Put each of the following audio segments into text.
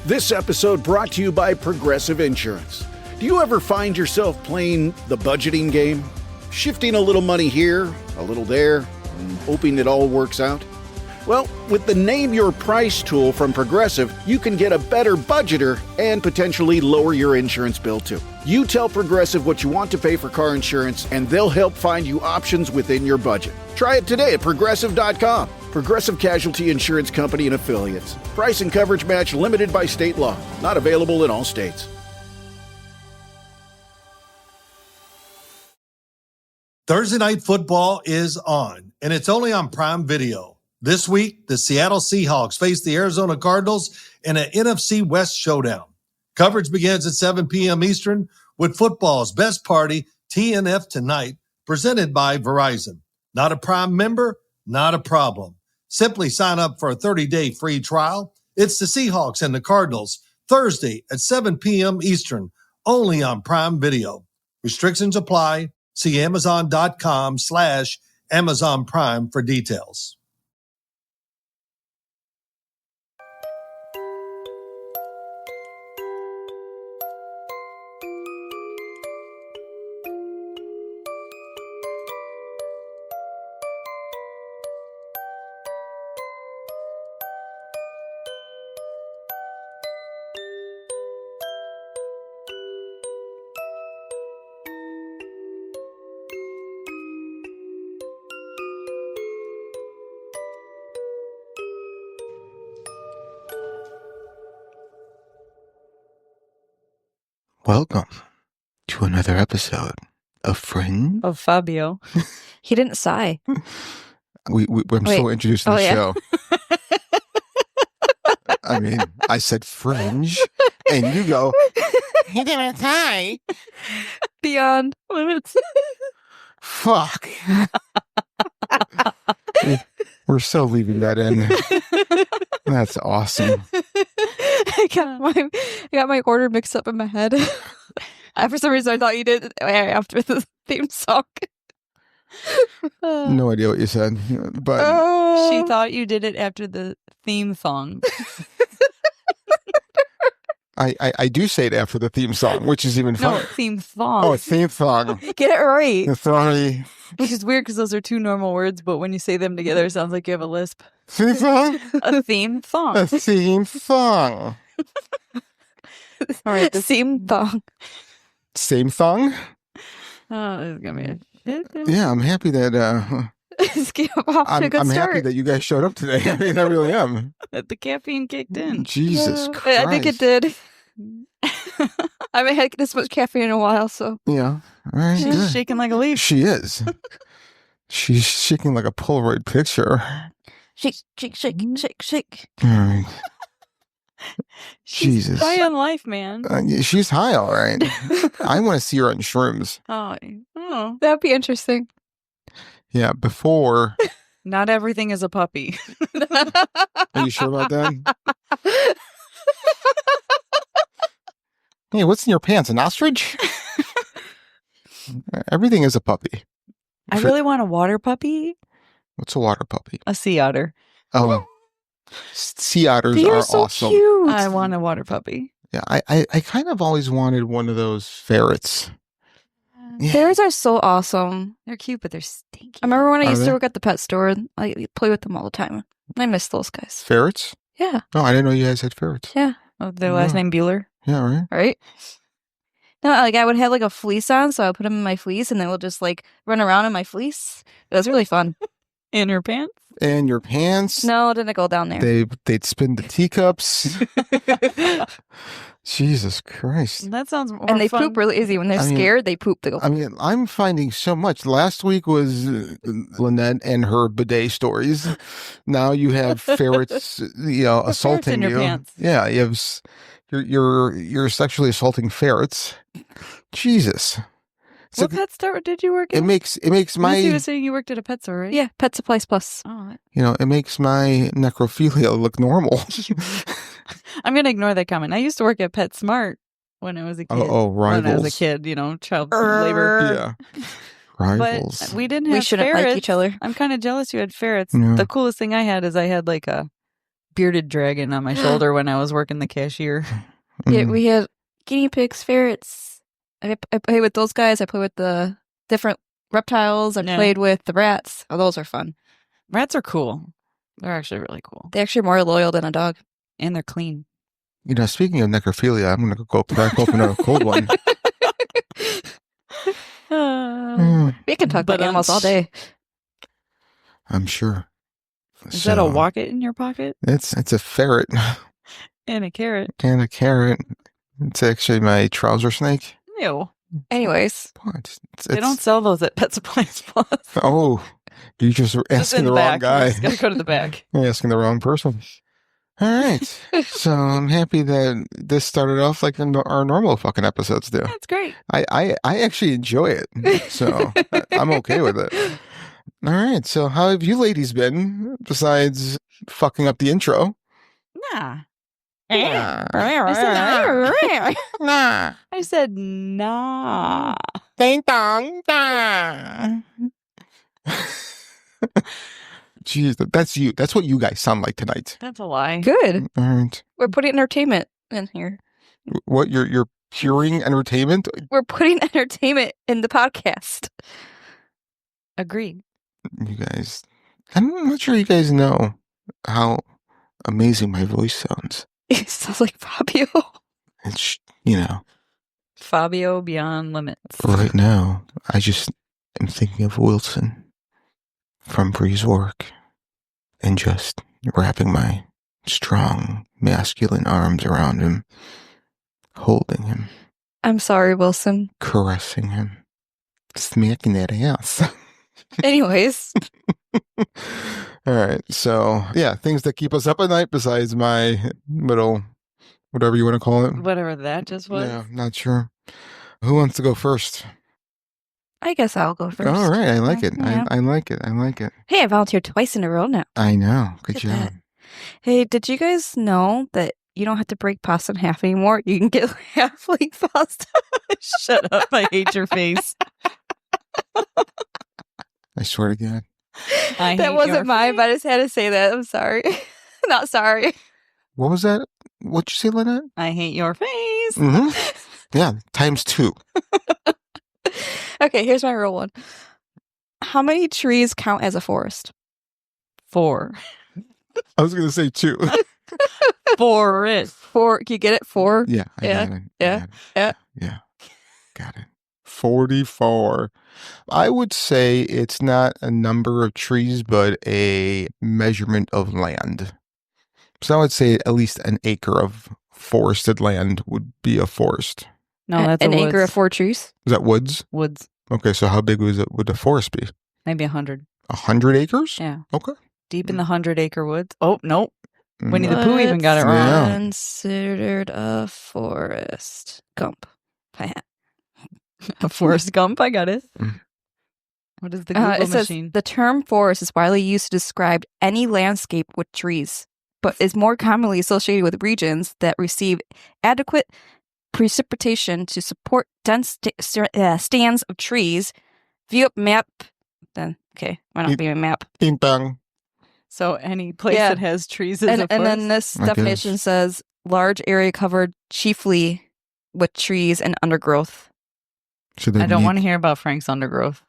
This episode brought to you by Progressive Insurance. Do you ever find yourself playing the budgeting game? Shifting a little money here, a little there, and hoping it all works out? Well, with the Name Your Price tool from Progressive, you can get a better budgeter and potentially lower your insurance bill too. You tell Progressive what you want to pay for car insurance, and they'll help find you options within your budget. Try it today at Progressive.com. Progressive Casualty Insurance Company and Affiliates. Price and coverage match limited by state law. Not available in all states. Thursday Night Football is on, and it's only on Prime Video. This week, the Seattle Seahawks face the Arizona Cardinals in an NFC West showdown. Coverage begins at 7 p.m. Eastern with football's best party, TNF Tonight, presented by Verizon. Not a Prime member? Not a problem. Simply sign up for a 30-day free trial. It's the Seahawks and the Cardinals, Thursday at 7 p.m. Eastern, only on Prime Video. Restrictions apply. See Amazon.com/Amazon Prime for details. Welcome to another episode of Fringe. Of Fabio. He didn't sigh. I'm so introduced to the show. I mean, I said Fringe, and you go, he didn't sigh. Beyond limits. Fuck. We're so leaving that in. That's awesome. I got my order mixed up in my head. For some reason, I thought you did after the theme song. No idea what you said, but she thought you did it after the theme song. I do say it after the theme song, which is even funny. No, theme song. Oh, theme song. Get it right. Sorry. Which is weird because those are two normal words, but when you say them together, it sounds like you have a lisp. Theme song? A theme song. A theme song. All right, the theme song. Same song? Oh, this is going to be Yeah, I'm happy that I'm happy that you guys showed up today. I mean, I really am. That the caffeine kicked in. Jesus Christ. I think it did. I haven't had this much caffeine in a while, so. Yeah. All right. She's shaking like a leaf. She is. She's shaking like a Polaroid picture. Shake, shake, shake, shake, shake. All right. She's Jesus. high on life, man. She's high, all right. I want to see her on shrooms. Oh, that'd be interesting. Yeah, before. Not everything is a puppy. Are you sure about that? Hey, what's in your pants? An ostrich? Everything is a puppy. I really want a water puppy. What's a water puppy? A sea otter. Oh, sea otters They are so awesome. Cute. I want a water puppy. Yeah, I kind of always wanted one of those ferrets. Yeah. Ferrets are so awesome. They're cute, but they're stinky. I remember when I used to work at the pet store. I play with them all the time. I miss those guys. Ferrets? Yeah. Oh, I didn't know you guys had ferrets. Yeah. Oh, their last name Bueller. Yeah, right. Right? No, like I would have like a fleece on, so I would put them in my fleece, and they would just like run around in my fleece. It was really fun. In her pants? And your pants? No, it didn't go down there. They'd spin the teacups. Jesus Christ. That sounds more And they fun. Poop really easy. When they're scared, they poop. They go. I mean, I'm finding so much. Last week was Lynette and her bidet stories. Now you have ferrets, assaulting ferrets in your you. Pants. Yeah, you have you're sexually assaulting ferrets. Jesus. What pet store did you work at? It makes my. You were saying you worked at a pet store, right? Yeah, Pet Supplies Plus. Oh, it makes my necrophilia look normal. I'm gonna ignore that comment. I used to work at PetSmart when I was a kid. Oh, rivals. When I was a kid, child labor. Yeah. Rivals. But we didn't have We shouldn't ferrets. like each other. I'm kind of jealous you had ferrets. Yeah. The coolest thing I had is I had like a bearded dragon on my shoulder when I was working the cashier. Yeah, Mm. we had guinea pigs, ferrets. I played with those guys. I played with the different reptiles. I Yeah. played with the rats. Oh, those are fun. Rats are cool. They're actually really cool. They're actually more loyal than a dog. And they're clean. You know, speaking of necrophilia, I'm going to go crack open a cold one. We can talk about animals all day. I'm sure. Is that a wallet in your pocket? It's a ferret And a carrot. and a carrot. It's actually my trouser snake. Ew. Anyways, What? They don't sell those at Pet Supplies Plus. Oh, you just were Just in asking the wrong back. guy. You just gotta go to the back. You're asking the wrong person. All right. So I'm happy that this started off like our normal fucking episodes do. That's great. I actually enjoy it. So I'm okay with it. All right. So how have you ladies been besides fucking up the intro? Nah. Nah. I said nah. Ding dong. Nah. Jeez, that's you. That's what you guys sound like tonight. That's a lie. good. All right. We're putting entertainment in here. What you're hearing entertainment? We're putting entertainment in the podcast. Agreed. You guys, I'm not sure you guys know how amazing my voice sounds. It sounds like Fabio. It's, you know, Fabio Beyond Limits. right now, I just am thinking of Wilson from Bree's work and just wrapping my strong, masculine arms around him, holding him, I'm sorry, Wilson. caressing him, smacking that ass. Anyways, All right. So, yeah, things that keep us up at night besides my little, whatever you want to call it. Whatever that just was. Yeah, not sure. Who wants to go first? I guess I'll go first. All right. I like it. Yeah. I like it. I like it. Hey, I volunteered twice in a row now. I know. Good Look at job. that. Hey, did you guys know that you don't have to break pasta in half anymore? You can get half-length pasta. Shut up. I hate your face. I swear to God. I hate That wasn't your mine, face. but I just had to say that. I'm sorry. Not sorry. What was that? What'd you say, Lynette? I hate your face. Mm-hmm. Yeah, ×2. Okay, here's my real one. How many trees count as a forest? 4. I was going to say 2. For it. 4. Can you get it? 4? Yeah. I Yeah, got it. yeah, I got it. yeah. Yeah. Got it. 44. I would say it's not a number of trees, but a measurement of land. So I would say at least an acre of forested land would be a forest. No, that's an a acre of woods. 4 trees. Is that woods? Woods. Okay, so how big would a forest be? Maybe 100. 100 acres? Yeah. Okay. Deep in the 100-acre woods. Oh, nope. Winnie Mm. the Pooh even got it wrong. Yeah. Considered a forest. Gump. A Forrest Gump. I got it. Mm. What is the Google It says machine? the term forest is widely used to describe any landscape with trees, but is more commonly associated with regions that receive adequate precipitation to support dense stands of trees. View up map. Then okay, why not be a map? Ding dong. So any place Yeah. that has trees is a And forest? then this I definition guess. says large area covered chiefly with trees and undergrowth. So I don't want to hear about Frank's undergrowth.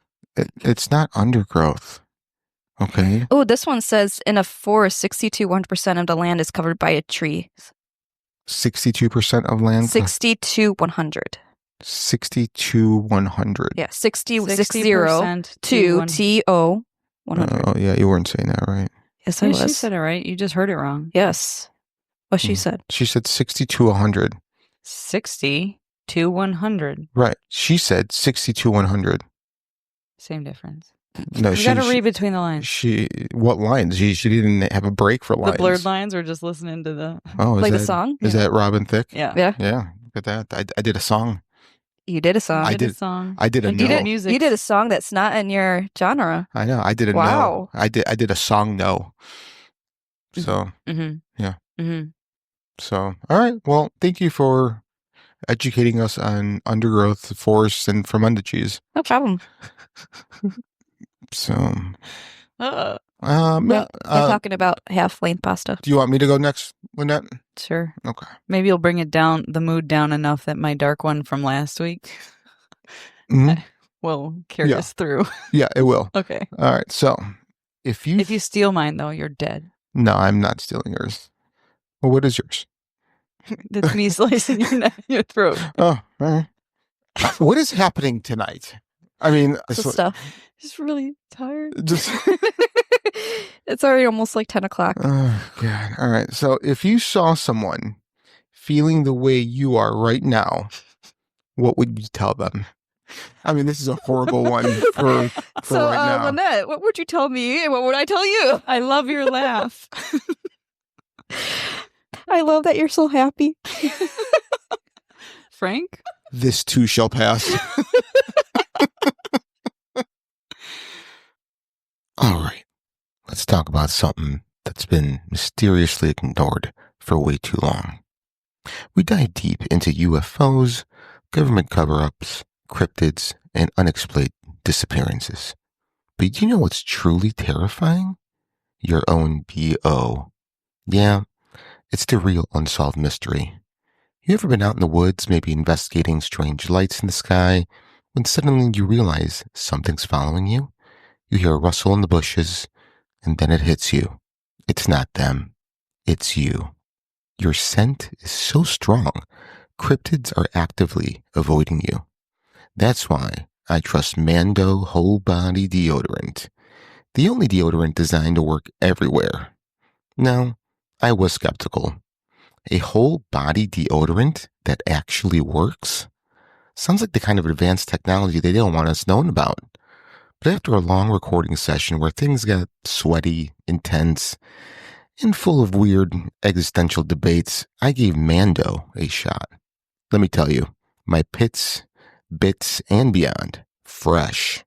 It's not undergrowth. Okay. Oh, this one says in a forest, 60 to 1% of the land is covered by a tree. 62% of land. 60 to 100. 60 to 100. Yeah, 60 to 60% TO 100. Oh, yeah, you weren't saying that right. Yes, I Yeah, was. she said it right. You just heard it wrong. Yes. What she Mm. said. She said 60 to 100. 60 to 100. Right. She said 60 to 100. Same difference. No, You got to read between the lines. What lines? She didn't have a break for lines. The blurred lines or just listening to the... Oh, is Like that, the song? Is that Robin Thicke? Yeah. Yeah. Yeah. Look at that. I did a song. You did a song. I did a did- song. I did a And no. you did music. You did a song that's not in your genre. I know. I did a no. Wow. I did a song no. So, Mm-hmm. Yeah. Mm-hmm. all right. Well, thank you for educating us on undergrowth, forests, and fermented cheese. No problem. So, We're talking about half lane pasta. Do you want me to go next, Lynette? Sure. Okay. Maybe you'll bring the mood down enough that my dark one from last week Mhm. will carry us through. Yeah, it will. Okay. All right. So if you steal mine, though, you're dead. No, I'm not stealing yours. Well, what is yours? That's me slicing your throat. Oh, all right. What is happening tonight? I mean, Stuff. Just really tired. Just It's already almost like 10 o'clock. Oh, God. All right. So if you saw someone feeling the way you are right now, what would you tell them? I mean, this is a horrible one for So, right now. Lynette, what would you tell me and what would I tell you? I love your laugh. I love that you're so happy. Frank? This too shall pass. All right. Let's talk about something that's been mysteriously ignored for way too long. We dive deep into UFOs, government cover-ups, cryptids, and unexplained disappearances. But you know what's truly terrifying? Your own BO. Yeah, it's the real unsolved mystery. You ever been out in the woods, maybe investigating strange lights in the sky, when suddenly you realize something's following you? You hear a rustle in the bushes, and then it hits you. It's not them. It's you. Your scent is so strong, cryptids are actively avoiding you. That's why I trust Mando Whole Body Deodorant, the only deodorant designed to work everywhere. Now, I was skeptical. A whole body deodorant that actually works? Sounds like the kind of advanced technology they don't want us knowing about. But after a long recording session where things got sweaty, intense, and full of weird existential debates, I gave Mando a shot. Let me tell you, my pits, bits, and beyond, fresh.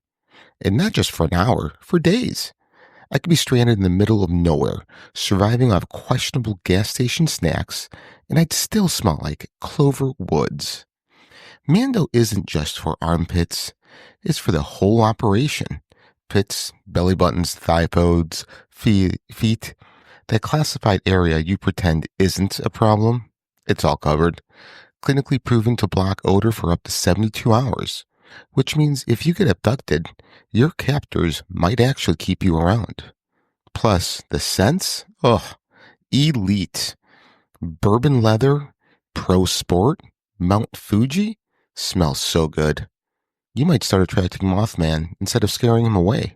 And not just for an hour, for days. I could be stranded in the middle of nowhere, surviving off questionable gas station snacks, and I'd still smell like Clover Woods. Mando isn't just for armpits, it's for the whole operation. Pits, belly buttons, thigh pods, feet. That classified area you pretend isn't a problem, it's all covered. Clinically proven to block odor for up to 72 hours, which means if you get abducted, your captors might actually keep you around. Plus, the scents? Oh, elite. Bourbon leather, pro sport, Mount Fuji, smells so good. You might start attracting Mothman instead of scaring him away.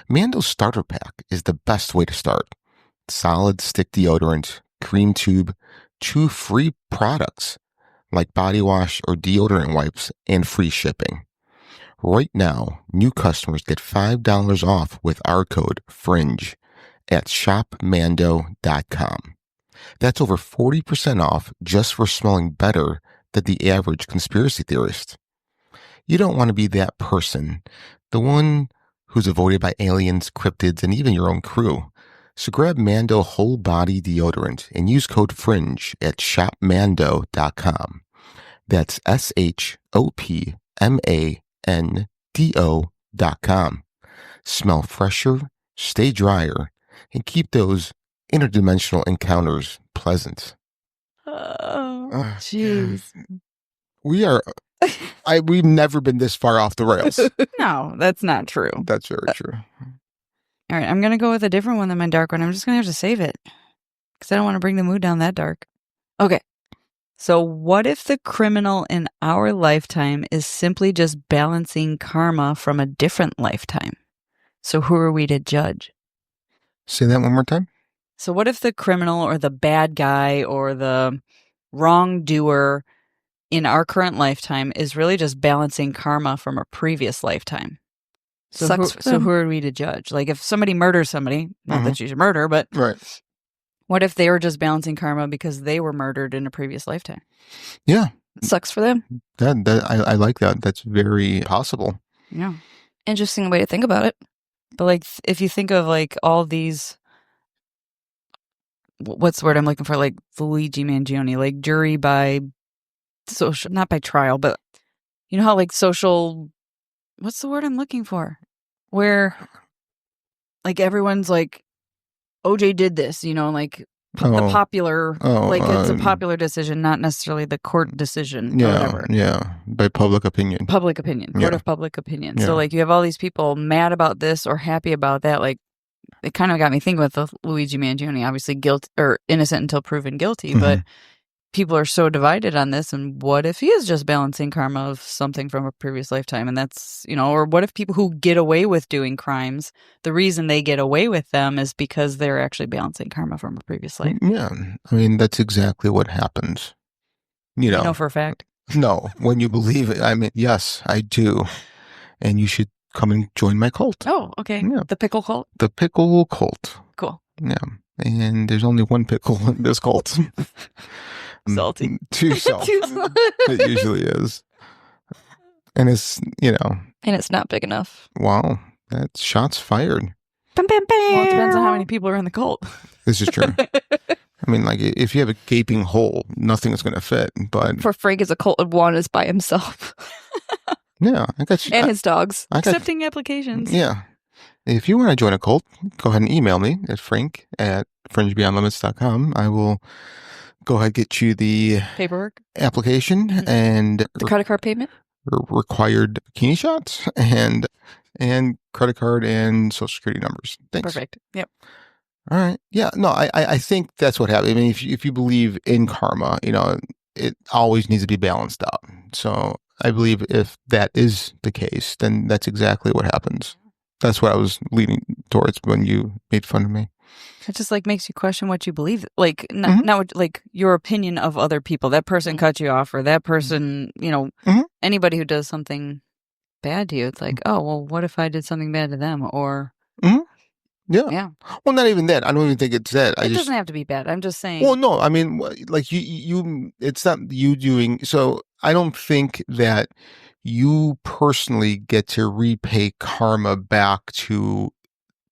Mando's starter pack is the best way to start. Solid stick deodorant, cream tube, 2 free products like body wash or deodorant wipes, and free shipping. Right now, new customers get $5 off with our code FRINGE at shopmando.com. That's over 40% off just for smelling better than the average conspiracy theorist. You don't want to be that person, the one who's avoided by aliens, cryptids, and even your own crew. So grab Mando Whole Body Deodorant and use code FRINGE at shopmando.com. That's shopmando.com. Smell fresher, stay drier, and keep those interdimensional encounters pleasant. Oh, jeez. We've never been this far off the rails. No, that's not true. That's very true. All right, I'm going to go with a different one than my dark one. I'm just going to have to save it because I don't want to bring the mood down that dark. Okay. So what if the criminal in our lifetime is simply just balancing karma from a different lifetime? So who are we to judge? Say that one more time. So what if the criminal or the bad guy or the wrongdoer in our current lifetime is really just balancing karma from a previous lifetime? So who are we to judge? Like if somebody murders somebody, not that you should murder, but right. What if they were just balancing karma because they were murdered in a previous lifetime? Yeah. Sucks for them. I like that. That's very possible. Yeah. Interesting way to think about it. But like if you think of like all these, what's the word I'm looking for? Like Luigi Mangione, like jury by social, not by trial, but you know how like social, what's the word I'm looking for? Where like everyone's like, OJ did this, like the Oh, popular, oh, it's a popular decision, not necessarily the court decision or yeah, whatever. yeah, by public opinion. Public opinion, court Yeah. of public opinion. Yeah. So like you have all these people mad about this or happy about that. Like it kind of got me thinking with the Luigi Mangione, obviously guilt or innocent until proven guilty, but people are so divided on this. And what if he is just balancing karma of something from a previous lifetime? And that's, or what if people who get away with doing crimes, the reason they get away with them is because they're actually balancing karma from a previous life? Yeah, I mean, that's exactly what happens. You know for a fact. No, when you believe it. I mean, yes, I do. And you should come and join my cult. Oh, okay. Yeah. The pickle cult? The pickle cult. Cool. Yeah. And there's only one pickle in this cult. Salty. Too salty. It usually is. And it's, And it's not big enough. wow, that's shots fired. Well, it depends on how many people are in the cult. This is true. I mean, like, if you have a gaping hole, nothing is going to fit. But For Frank is a cult of one is by himself. yeah, I got you. And his dogs. Accepting applications. Yeah. If you want to join a cult, go ahead and email me at frank@fringebeyondlimits.com. I will go ahead and get you the Paperwork. application and The credit card payment? required bikini shots and credit card and social security numbers. Thanks. Perfect. Yep. All right. Yeah. No, I think that's what happened. I mean, if you believe in karma, it always needs to be balanced out. So I believe if that is the case, then that's exactly what happens. That's what I was leaning towards when you made fun of me. It just makes you question what you believe. Like not like your opinion of other people. That person cut you off, or that person, anybody who does something bad to you. It's like, oh well, what if I did something bad to them? Or yeah. Well, not even that. I don't even think it's that. It doesn't have to be bad. I'm just saying. Well, no. I mean, like you. It's not you doing. So I don't think that you personally get to repay karma back to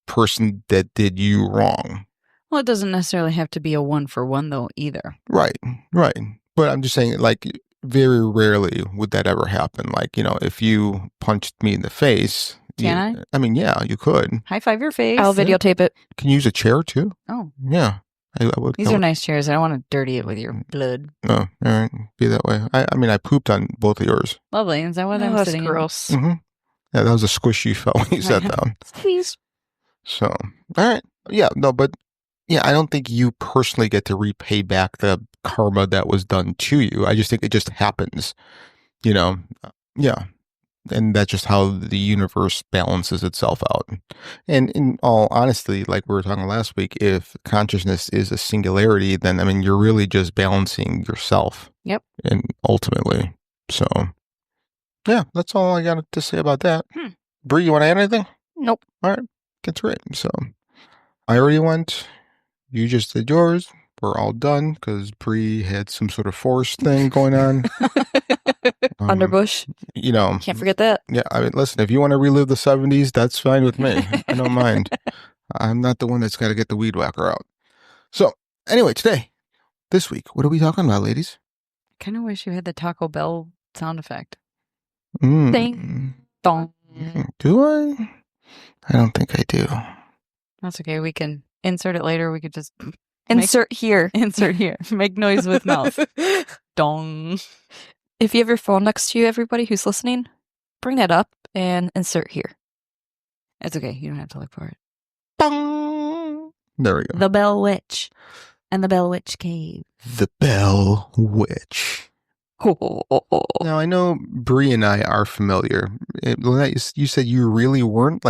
person that did you wrong. Well, it doesn't necessarily have to be a 1-for-1 though either. Right. But I'm just saying, like, very rarely would that ever happen. Like, if you punched me in the face. Can I? I mean, yeah, you could. High five your face. I'll videotape it. Can you use a chair too? Oh. Yeah. I would. These are nice chairs. I don't want to dirty it with your blood. Oh, all right. Be that way. I mean, I pooped on both of yours. Lovely. Is that what I'm That's sitting gross. Mm-hmm. Yeah, that was a squish you felt when you sat down. Please. So, all right. Yeah, no, but yeah, I don't think you personally get to repay back the karma that was done to you. I just think it just happens, Yeah. And that's just how the universe balances itself out. And in all honesty, like we were talking last week, if consciousness is a singularity, then, I mean, you're really just balancing yourself. Yep. And ultimately. So, yeah, that's all I got to say about that. Bree, you want to add anything? Nope. All right. That's right. So, I already went. You just did yours. We're all done because Bree had some sort of force thing going on. Underbush. Can't forget that. Yeah, I mean, listen, if you want to relive the 70s, that's fine with me. I don't mind. I'm not the one that's got to get the weed whacker out. So, anyway, this week, what are we talking about, ladies? I kind of wish you had the Taco Bell sound effect. Ding. Dong. Do I? I don't think I do. That's okay. We can insert it later. We could just Insert here. Insert here. Make noise with mouth. Dong. If you have your phone next to you, everybody who's listening, bring that up and insert here. It's okay. You don't have to look for it. Dong. There we go. The Bell Witch and the Bell Witch Cave. The Bell Witch. Now, I know Bree and I are familiar. Lynette, you said you really weren't?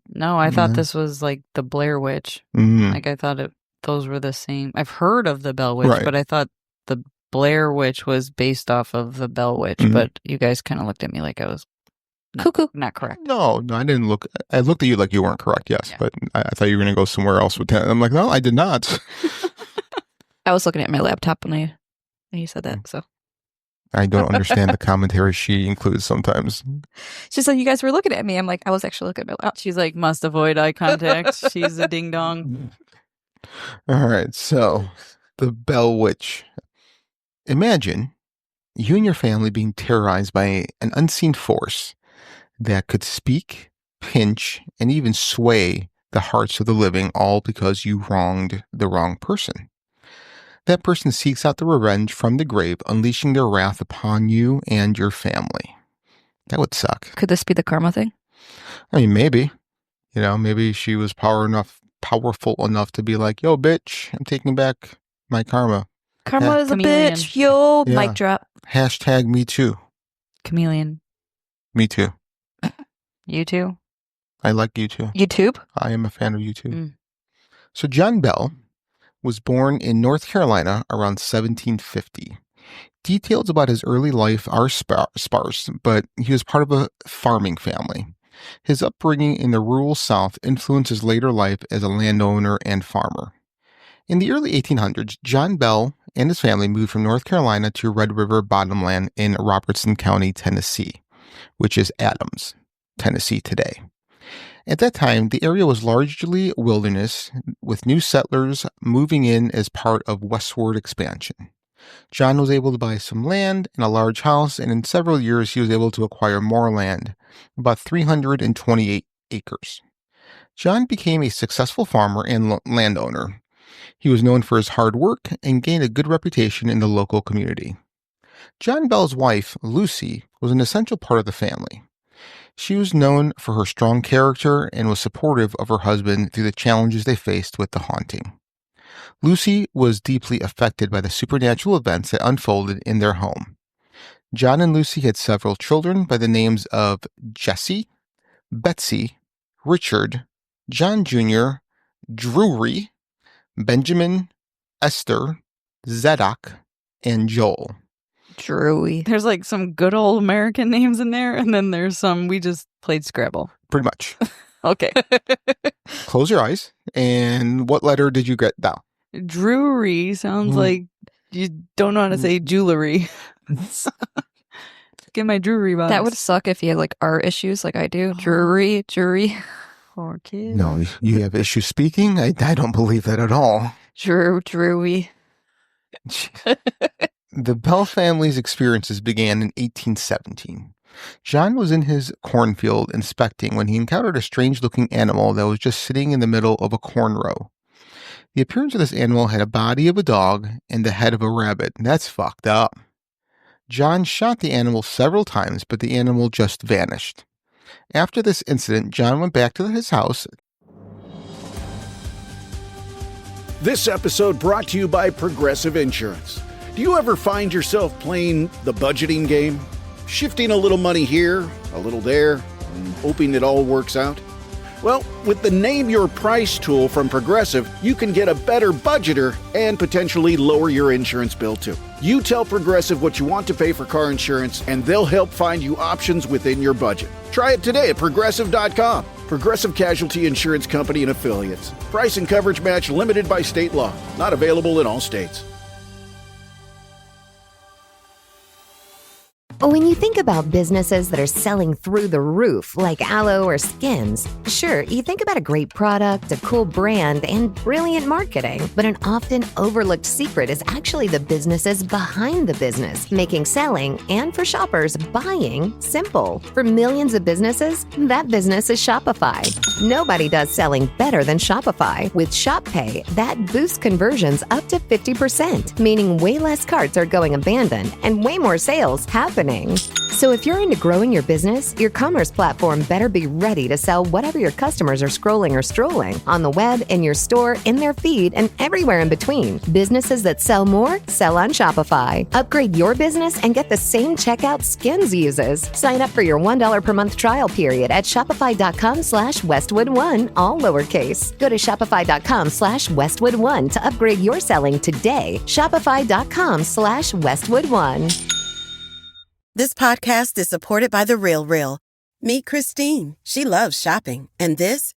No, I thought this was like the Blair Witch. Like, I thought those were the same. I've heard of the Bell Witch, right. But I thought the Blair Witch was based off of the Bell Witch. But you guys kind of looked at me like I was not correct. No, I didn't look. I looked at you like you weren't correct, yes. Yeah. But I thought you were going to go somewhere else with that. I'm like, no, I did not. I was looking at my laptop when you said that, so. I don't understand the commentary she includes sometimes. She's like, you guys were looking at me. I'm like, I was actually looking at my laptop. She's like, must avoid eye contact. She's a ding dong. All right. So, the Bell Witch. Imagine you and your family being terrorized by an unseen force that could speak, pinch, and even sway the hearts of the living, all because you wronged the wrong person. That person seeks out the revenge from the grave, unleashing their wrath upon you and your family. That would suck. Could this be the karma thing? I mean, maybe. Maybe she was powerful enough to be like, yo, bitch, I'm taking back my karma. Karma is a Chameleon. bitch. Yo, Yeah. mic drop. Hashtag me too. Chameleon. Me too. You too? I like you too. YouTube? I am a fan of you too. Mm. So John Bell was born in North Carolina around 1750. Details about his early life are sparse, but he was part of a farming family. His upbringing in the rural South influenced his later life as a landowner and farmer. In the early 1800s, John Bell and his family moved from North Carolina to Red River Bottomland in Robertson County, Tennessee, which is Adams, Tennessee today. At that time, the area was largely wilderness, with new settlers moving in as part of westward expansion. John was able to buy some land and a large house, and in several years he was able to acquire more land, about 328 acres. John became a successful farmer and landowner. He was known for his hard work and gained a good reputation in the local community. John Bell's wife, Lucy, was an essential part of the family. She was known for her strong character and was supportive of her husband through the challenges they faced with the haunting. Lucy was deeply affected by the supernatural events that unfolded in their home. John and Lucy had several children by the names of Jesse, Betsy, Richard, John Jr., Drury, Benjamin, Esther, Zadok, and Joel. Drewy. There's like some good old American names in there, and then there's some we just played Scrabble. Pretty much. Okay. Close your eyes. And what letter did you get down? Drury sounds like you don't know how to say jewelry. Get my Drury box. That would suck if you had like art issues like I do. Drury. Poor kid. No, you have issues speaking? I don't believe that at all. Drewy. The Bell family's experiences began in 1817. John was in his cornfield inspecting when he encountered a strange-looking animal that was just sitting in the middle of a corn row. The appearance of this animal had a body of a dog and the head of a rabbit. That's fucked up. John shot the animal several times, but the animal just vanished. After this incident, John went back to his house. This episode brought to you by Progressive Insurance. Do you ever find yourself playing the budgeting game? Shifting a little money here, a little there, and hoping it all works out? Well, with the Name Your Price tool from Progressive, you can get a better budgeter and potentially lower your insurance bill too. You tell Progressive what you want to pay for car insurance, and they'll help find you options within your budget. Try it today at Progressive.com. Progressive Casualty Insurance Company and Affiliates. Price and coverage match limited by state law. Not available in all states. When you think about businesses that are selling through the roof, like aloe or skins, sure, you think about a great product, a cool brand, and brilliant marketing. But an often overlooked secret is actually the businesses behind the business, making selling and, for shoppers, buying simple. For millions of businesses, that business is Shopify. Nobody does selling better than Shopify. With Shop Pay, that boosts conversions up to 50%, meaning way less carts are going abandoned and way more sales happening. So if you're into growing your business, your commerce platform better be ready to sell whatever your customers are scrolling or strolling on the web, in your store, in their feed, and everywhere in between. Businesses that sell more, sell on Shopify. Upgrade your business and get the same checkout Skins uses. Sign up for your $1 per month trial period at shopify.com/Westwood1, all lowercase. Go to shopify.com/Westwood1 to upgrade your selling today. Shopify.com/Westwood1. This podcast is supported by The Real Real. Meet Christine. She loves shopping. And this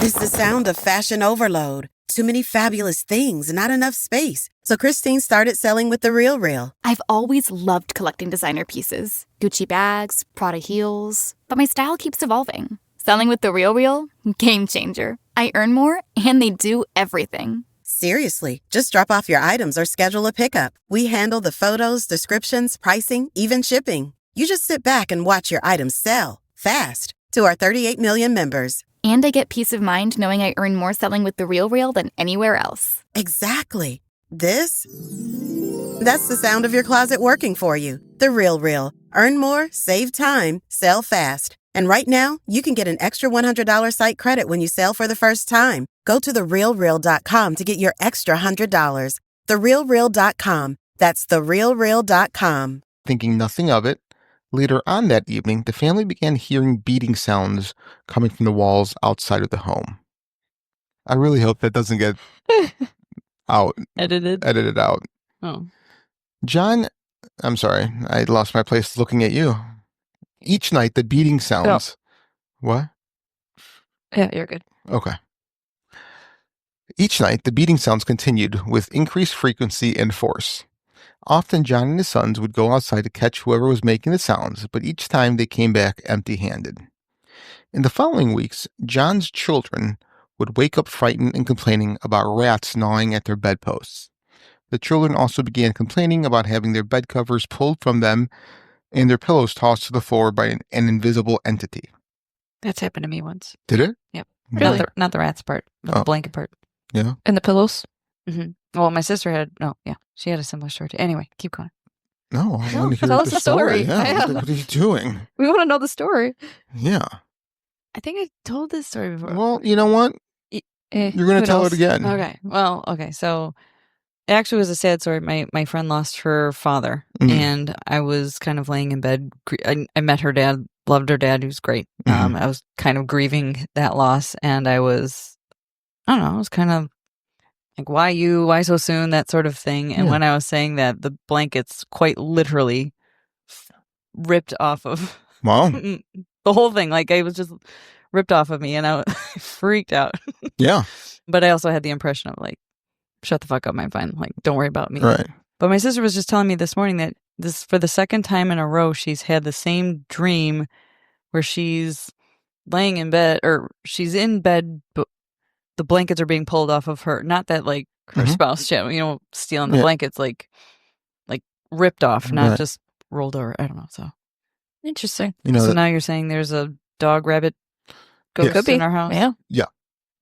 is the sound of fashion overload. Too many fabulous things, not enough space. So Christine started selling with The Real Real. I've always loved collecting designer pieces. Gucci bags, Prada heels. But my style keeps evolving. Selling with The Real Real? Game changer. I earn more, and they do everything. Seriously, just drop off your items or schedule a pickup. We handle the photos, descriptions, pricing, even shipping. You just sit back and watch your items sell fast to our 38 million members. And I get peace of mind knowing I earn more selling with The RealReal than anywhere else. Exactly. That's the sound of your closet working for you. The RealReal. Earn more, save time, sell fast. And right now, you can get an extra $100 site credit when you sell for the first time. Go to therealreal.com to get your extra $100. Therealreal.com. That's therealreal.com. Thinking nothing of it, later on that evening, the family began hearing beating sounds coming from the walls outside of the home. I really hope that doesn't get edited out. Oh. John, I'm sorry, I lost my place looking at you. Each night, the beating sounds. What? Yeah, you're good. Okay. Each night, the beating sounds continued with increased frequency and force. Often, John and his sons would go outside to catch whoever was making the sounds, but each time they came back empty-handed. In the following weeks, John's children would wake up frightened and complaining about rats gnawing at their bedposts. The children also began complaining about having their bed covers pulled from them and their pillows tossed to the floor by an invisible entity. That's happened to me once. Did it? Yep. Really? Not the rats part, but the blanket part. Yeah. And the pillows? Mm-hmm. Well, my sister she had a similar story. Anyway, keep going. No, I want to hear tell us the story. Yeah. What are you doing? We want to know the story. Yeah. I think I told this story before. Well, you know what? You're going to tell it again. Okay. Well, okay. So it actually was a sad story. My friend lost her father, and I was kind of laying in bed. I met her dad, loved her dad, who's great. I was kind of grieving that loss, and I was kind of like, why so soon, that sort of thing. And when I was saying that, the blankets quite literally ripped off of the whole thing. Like, it was just ripped off of me, and I freaked out. Yeah. But I also had the impression of like, shut the fuck up, I'm fine. Like, don't worry about me. Right. But my sister was just telling me this morning that this, for the second time in a row, she's had the same dream where she's laying in bed, or she's in bed, but the blankets are being pulled off of her. Not that like her spouse, stealing the blankets, like ripped off, not just rolled over. I don't know. So interesting. So now you're saying there's a dog, rabbit, ghost in our house? Yeah.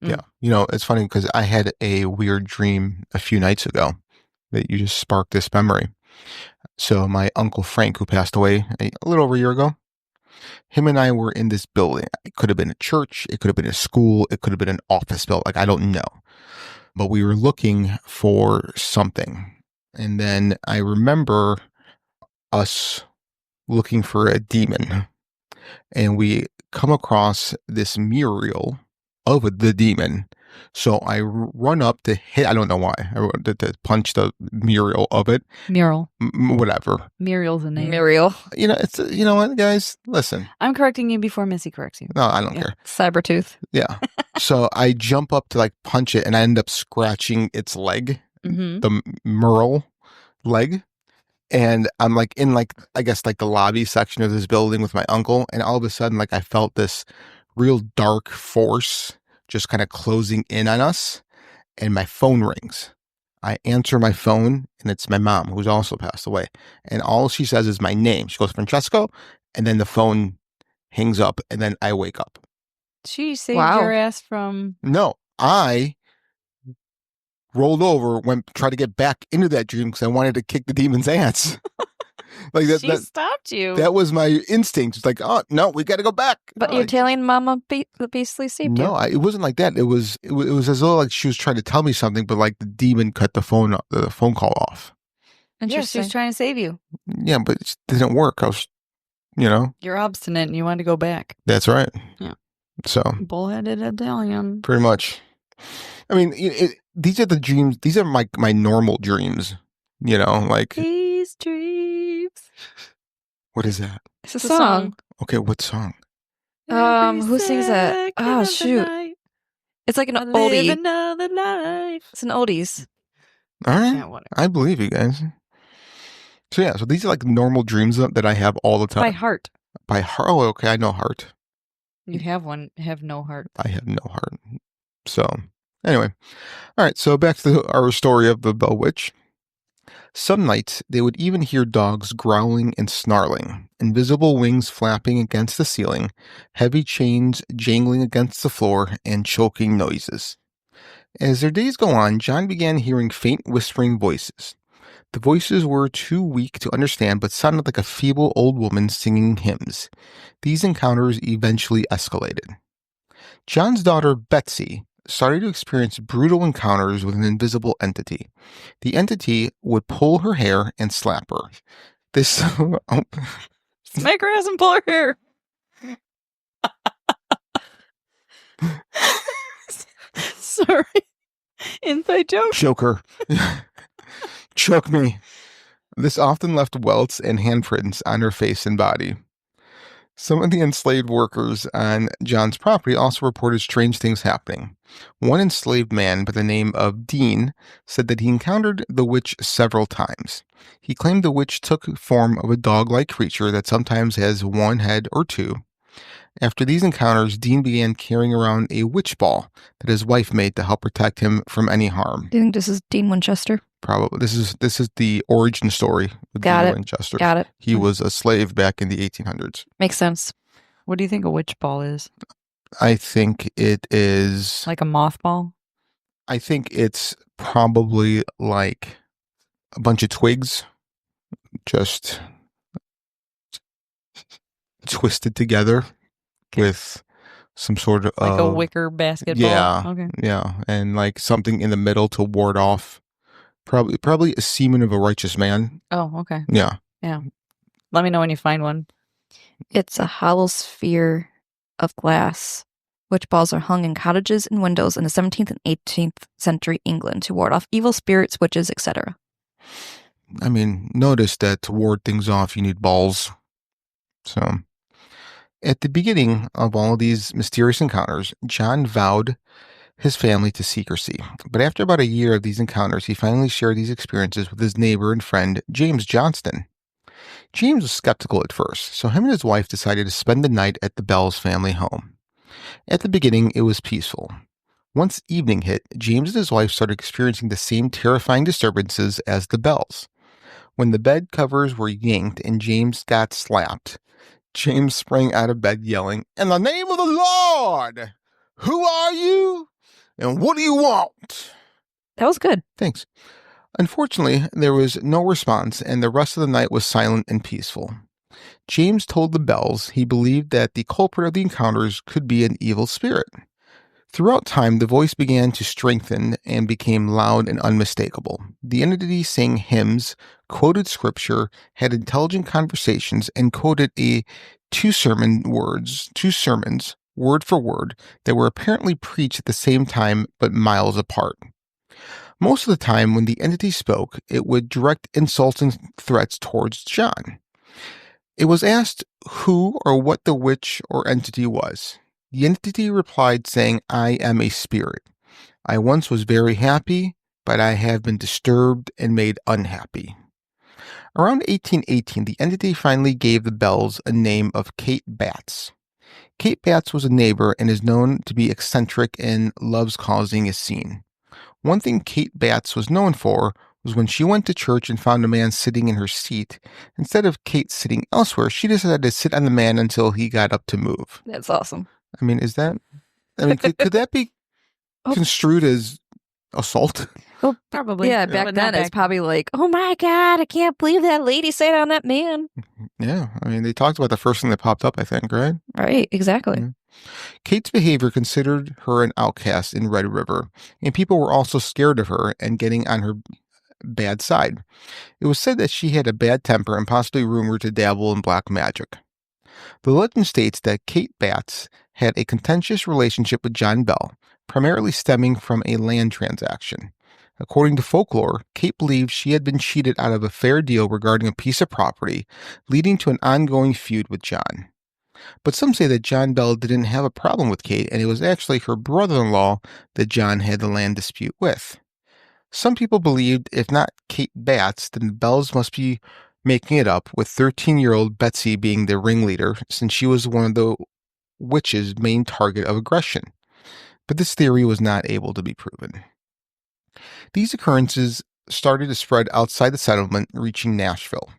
Yeah. Yeah. It's funny because I had a weird dream a few nights ago that you just sparked this memory. So my Uncle Frank, who passed away a little over a year ago, him and I were in this building. It could have been a church. It could have been a school. It could have been an office building. Like, I don't know. But we were looking for something. And then I remember us looking for a demon. And we come across this mural of the demon. So I run up to hit, I don't know why, I run to punch the mural of it. Mural. Whatever. Muriel's a name. Muriel. It's, you know what, guys? Listen. I'm correcting you before Missy corrects you. No, I don't care. Sabertooth. Yeah. So I jump up to like punch it, and I end up scratching its leg, the mural leg. And I'm like in like, I guess like the lobby section of this building with my uncle. And all of a sudden, like, I felt this real dark force just kind of closing in on us. And my phone rings. I answer my phone, and it's my mom, who's also passed away. And all she says is my name. She goes, Francesco. And then the phone hangs up, and then I wake up. She saved your ass from... No, I rolled over, tried to get back into that dream because I wanted to kick the demon's ass. Like that, she stopped you. That was my instinct. It's like, oh no, we got to go back. But your Italian mama basically saved you. No, it wasn't like that. It was as though like she was trying to tell me something, but like the demon cut the phone call off. Yeah, she was trying to save you. Yeah, but it didn't work. I was, You're obstinate and you wanted to go back. That's right. Yeah. So bullheaded Italian. Pretty much. I mean, these are the dreams. These are my normal dreams. Like these dreams. What is that? It's a song. Okay, what song? Who sings that? Oh shoot! It's like an oldie. It's an oldies. All right, I believe you guys. So yeah, so these are like normal dreams that I have all the time. By heart. By heart. Oh, okay. I know heart. You have one. Have no heart. I have no heart. So anyway, all right. So back to our story of the Bell Witch. Some nights, they would even hear dogs growling and snarling, invisible wings flapping against the ceiling, heavy chains jangling against the floor, and choking noises. As their days go on, John began hearing faint whispering voices. The voices were too weak to understand but sounded like a feeble old woman singing hymns. These encounters eventually escalated. John's daughter, Betsy, started to experience brutal encounters with an invisible entity. The entity would pull her hair and slap her. This Make her ass and pull her hair. Sorry. Inside joke. Joker. Choke me. This often left welts and handprints on her face and body. Some of the enslaved workers on John's property also reported strange things happening. One enslaved man by the name of Dean said that he encountered the witch several times. He claimed the witch took form of a dog-like creature that sometimes has one head or two. After these encounters, Dean began carrying around a witch ball that his wife made to help protect him from any harm. Do you think this is Dean Winchester? Probably. This is the origin story of Got Dean it. Winchester. Got it. He was a slave back in the 1800s. Makes sense. What do you think a witch ball is? I think it is... Like a mothball? I think it's probably like a bunch of twigs just twisted together with some sort of... Like a wicker basketball? Yeah. Okay. Yeah. And like something in the middle to ward off. Probably a semen of a righteous man. Oh, okay. Yeah. Yeah. Let me know when you find one. It's a hollow sphere of glass. Witch balls are hung in cottages and windows in the 17th and 18th century England to ward off evil spirits, witches, etc. I mean, notice that to ward things off, you need balls. So, at the beginning of all of these mysterious encounters, John vowed his family to secrecy. But after about a year of these encounters, he finally shared these experiences with his neighbor and friend, James Johnston. James was skeptical at first, so him and his wife decided to spend the night at the Bell's family home. At the beginning, it was peaceful. Once evening hit, James and his wife started experiencing the same terrifying disturbances as the Bells. When the bed covers were yanked and James got slapped, James sprang out of bed yelling, "In the name of the Lord! Who are you? And what do you want?" That was good. Thanks. Unfortunately, there was no response, and the rest of the night was silent and peaceful. James told the Bells he believed that the culprit of the encounters could be an evil spirit. Throughout time, the voice began to strengthen and became loud and unmistakable. The entity sang hymns, quoted scripture, had intelligent conversations, and quoted two sermons, word for word, that were apparently preached at the same time but miles apart. Most of the time, when the entity spoke, it would direct insults and threats towards John. It was asked who or what the witch or entity was. The entity replied saying, "I am a spirit. I once was very happy, but I have been disturbed and made unhappy." Around 1818, the entity finally gave the Bells a name of Kate Batts. Kate Batts was a neighbor and is known to be eccentric and loves causing a scene. One thing Kate Batts was known for was when she went to church and found a man sitting in her seat. Instead of Kate sitting elsewhere, she decided to sit on the man until he got up to move. That's awesome. I mean, could that be construed as assault? Well, Probably. Yeah, back But then not it's back- probably like, oh my God, I can't believe that lady sat on that man. Yeah, I mean, they talked about the first thing that popped up, I think, right? Right, exactly. Yeah. Kate's behavior considered her an outcast in Red River, and people were also scared of her and getting on her bad side. It was said that she had a bad temper and possibly rumored to dabble in black magic. The legend states that Kate Batts had a contentious relationship with John Bell, primarily stemming from a land transaction. According to folklore, Kate believed she had been cheated out of a fair deal regarding a piece of property, leading to an ongoing feud with John. But some say that John Bell didn't have a problem with Kate, and it was actually her brother-in-law that John had the land dispute with. Some people believed if not Kate Batts, then the Bells must be making it up, with 13-year-old Betsy being the ringleader, since she was one of the witch's main target of aggression. But this theory was not able to be proven. These occurrences started to spread outside the settlement, reaching Nashville.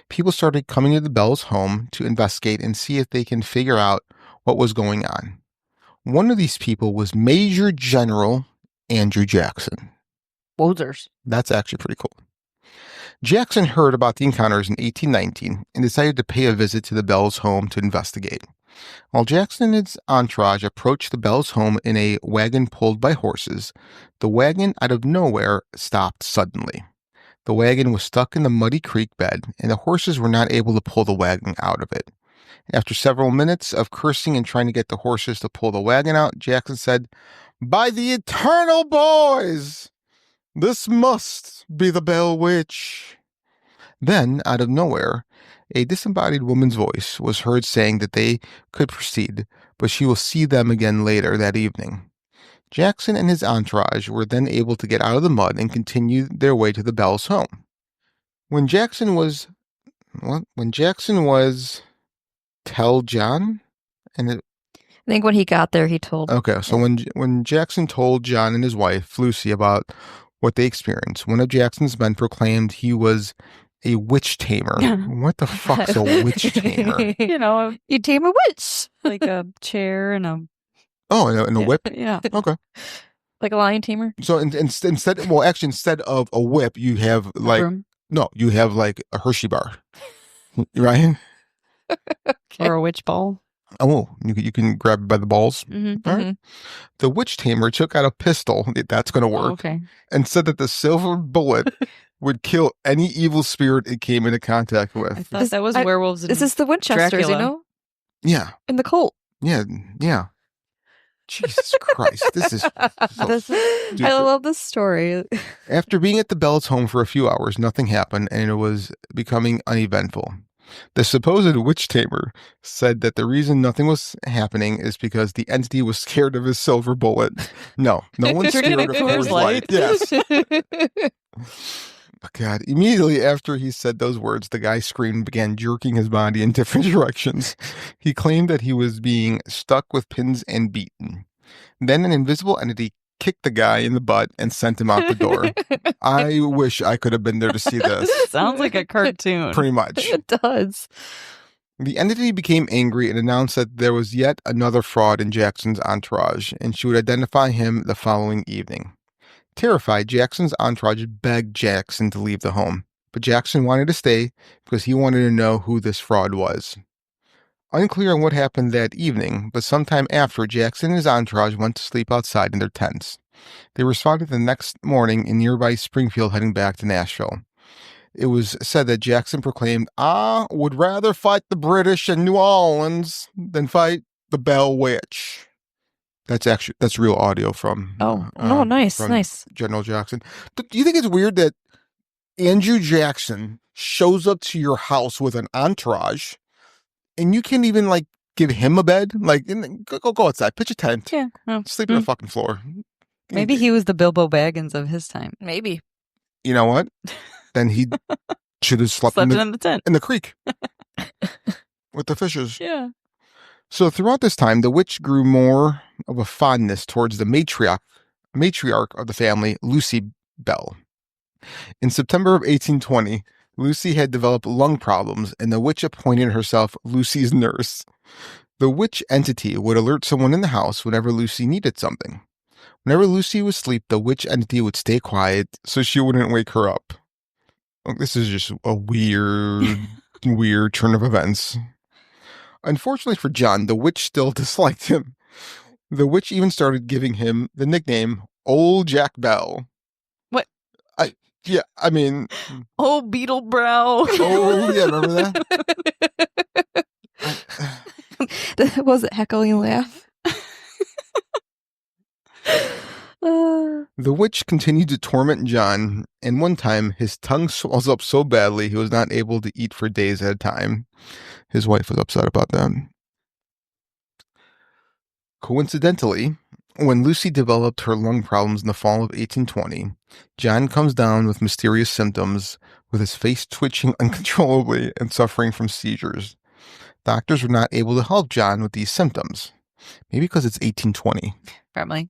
People started coming to the Bells' home to investigate and see if they can figure out what was going on. One of these people was Major General Andrew Jackson. Wozers. That's actually pretty cool. Jackson heard about the encounters in 1819 and decided to pay a visit to the Bells' home to investigate. While Jackson and his entourage approached the Bells' home in a wagon pulled by horses, the wagon out of nowhere stopped suddenly. The wagon was stuck in the muddy creek bed, and the horses were not able to pull the wagon out of it. After several minutes of cursing and trying to get the horses to pull the wagon out, Jackson said, "By the eternal boys! This must be the Bell Witch." Then, out of nowhere, a disembodied woman's voice was heard saying that they could proceed, but she will see them again later that evening. Jackson and his entourage were then able to get out of the mud and continue their way to the Bells' home. When Jackson was tell John, and I think when he got there, he told. Okay, so when Jackson told John and his wife Lucy about what they experienced, one of Jackson's men proclaimed he was a witch tamer. What the fuck's a witch tamer? You tame a witch. Like a chair and a... Oh, and a whip? Yeah. Okay. Like a lion tamer. So instead of a whip, you have you have like a Hershey bar, right? Okay. Or a witch ball. Oh, you can grab it by the balls. Mm-hmm. All right. The witch tamer took out a pistol. That's going to work. Oh, okay. And said that the silver bullet would kill any evil spirit it came into contact with. I thought that was werewolves. This is the Winchesters, Dracula. Yeah. And the Colt. Yeah. Jesus Christ. This is I love this story. After being at the Bells' home for a few hours, nothing happened, and it was becoming uneventful. The supposed witch tamer said that the reason nothing was happening is because the entity was scared of his silver bullet. No one's scared of Coors Light. Yes. Oh, God. Immediately after he said those words, the guy screamed and began jerking his body in different directions. He claimed that he was being stuck with pins and beaten. Then an invisible entity kicked the guy in the butt and sent him out the door. I wish I could have been there to see this. Sounds like a cartoon. Pretty much. It does. The entity became angry and announced that there was yet another fraud in Jackson's entourage, and she would identify him the following evening. Terrified, Jackson's entourage begged Jackson to leave the home, but Jackson wanted to stay because he wanted to know who this fraud was. Unclear on what happened that evening, but sometime after, Jackson and his entourage went to sleep outside in their tents. They were spotted the next morning in nearby Springfield heading back to Nashville. It was said that Jackson proclaimed, "I would rather fight the British in New Orleans than fight the Bell Witch." That's real audio from. Nice. General Jackson. Do you think it's weird that Andrew Jackson shows up to your house with an entourage, and you can't even give him a bed? Go outside, pitch a tent, sleep on the fucking floor. Maybe he was the Bilbo Baggins of his time. Maybe. You know what? Then he should have slept in the tent in the creek with the fishes. Yeah. So throughout this time, the witch grew more of a fondness towards the matriarch of the family, Lucy Bell. In September of 1820, Lucy had developed lung problems, and the witch appointed herself Lucy's nurse. The witch entity would alert someone in the house whenever Lucy needed something. Whenever Lucy was asleep, the witch entity would stay quiet so she wouldn't wake her up. This is just a weird turn of events. Unfortunately for John, the witch still disliked him. The witch even started giving him the nickname Old Jack Bell. What? I mean... Old Beetle Brow. Oh, yeah, remember that? Was it heckling laugh? The witch continued to torment John, and one time his tongue swells up so badly he was not able to eat for days at a time. His wife was upset about that. Coincidentally, when Lucy developed her lung problems in the fall of 1820, John comes down with mysterious symptoms, with his face twitching uncontrollably and suffering from seizures. Doctors were not able to help John with these symptoms. Maybe because it's 1820. Probably.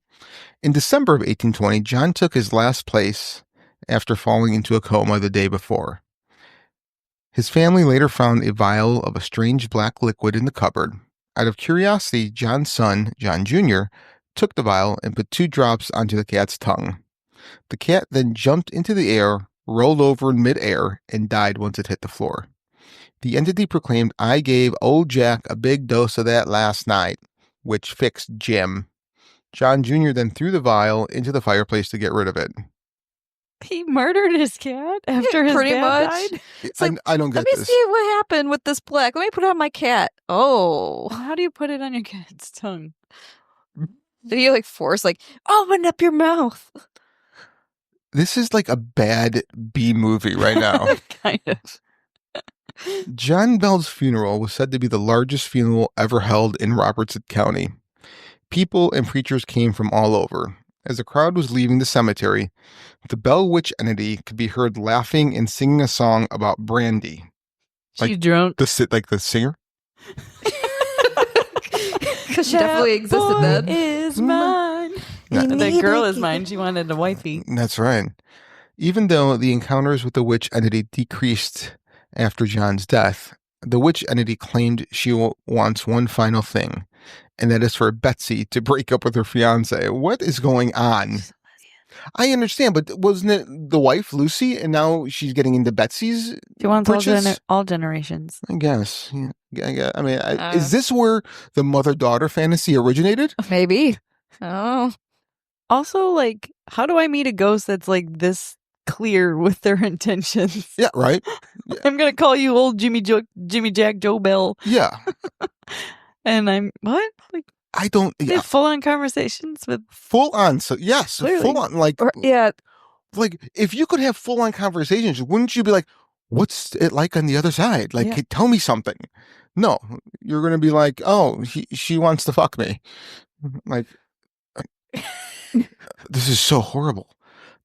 In December of 1820, John took his last place after falling into a coma the day before. His family later found a vial of a strange black liquid in the cupboard. Out of curiosity, John's son, John Jr., took the vial and put 2 drops onto the cat's tongue. The cat then jumped into the air, rolled over in midair, and died once it hit the floor. The entity proclaimed, "I gave old Jack a big dose of that last night," which fixed Jim. John Jr. then threw the vial into the fireplace to get rid of it. He murdered his cat after his pretty dad much. died? It's like, I don't get let me this. see what happened with this black. Let me put it on my cat. Oh. How do you put it on your cat's tongue? Did you like force open up your mouth? This is like a bad B movie right now. Kind of. John Bell's funeral was said to be the largest funeral ever held in Robertson County. People and preachers came from all over. As the crowd was leaving the cemetery, the Bell Witch entity could be heard laughing and singing a song about brandy. She drunk. The singer? Because she definitely existed then. Is mine. The girl is mine. She wanted a wifey. That's right. Even though the encounters with the witch entity decreased after John's death, the witch entity claimed she wants one final thing, and that is for Betsy to break up with her fiance. What is going on? I understand, but wasn't it the wife, Lucy, and now she's getting into Betsy's She wants britches? all generations. I guess. Yeah. I mean, is this where the mother-daughter fantasy originated? Maybe. Oh. Also, how do I meet a ghost that's this clear with their intentions? Yeah, right. Yeah. I'm gonna call you old Jimmy Jack Joe Bell. Yeah. And I'm what? I don't. They have full on conversations with full on. So yes, Clearly. full on. Yeah. If you could have full on conversations, wouldn't you be like, "What's it like on the other side? Yeah. Hey, tell me something." No, you're gonna be like, "Oh, she wants to fuck me." This is so horrible.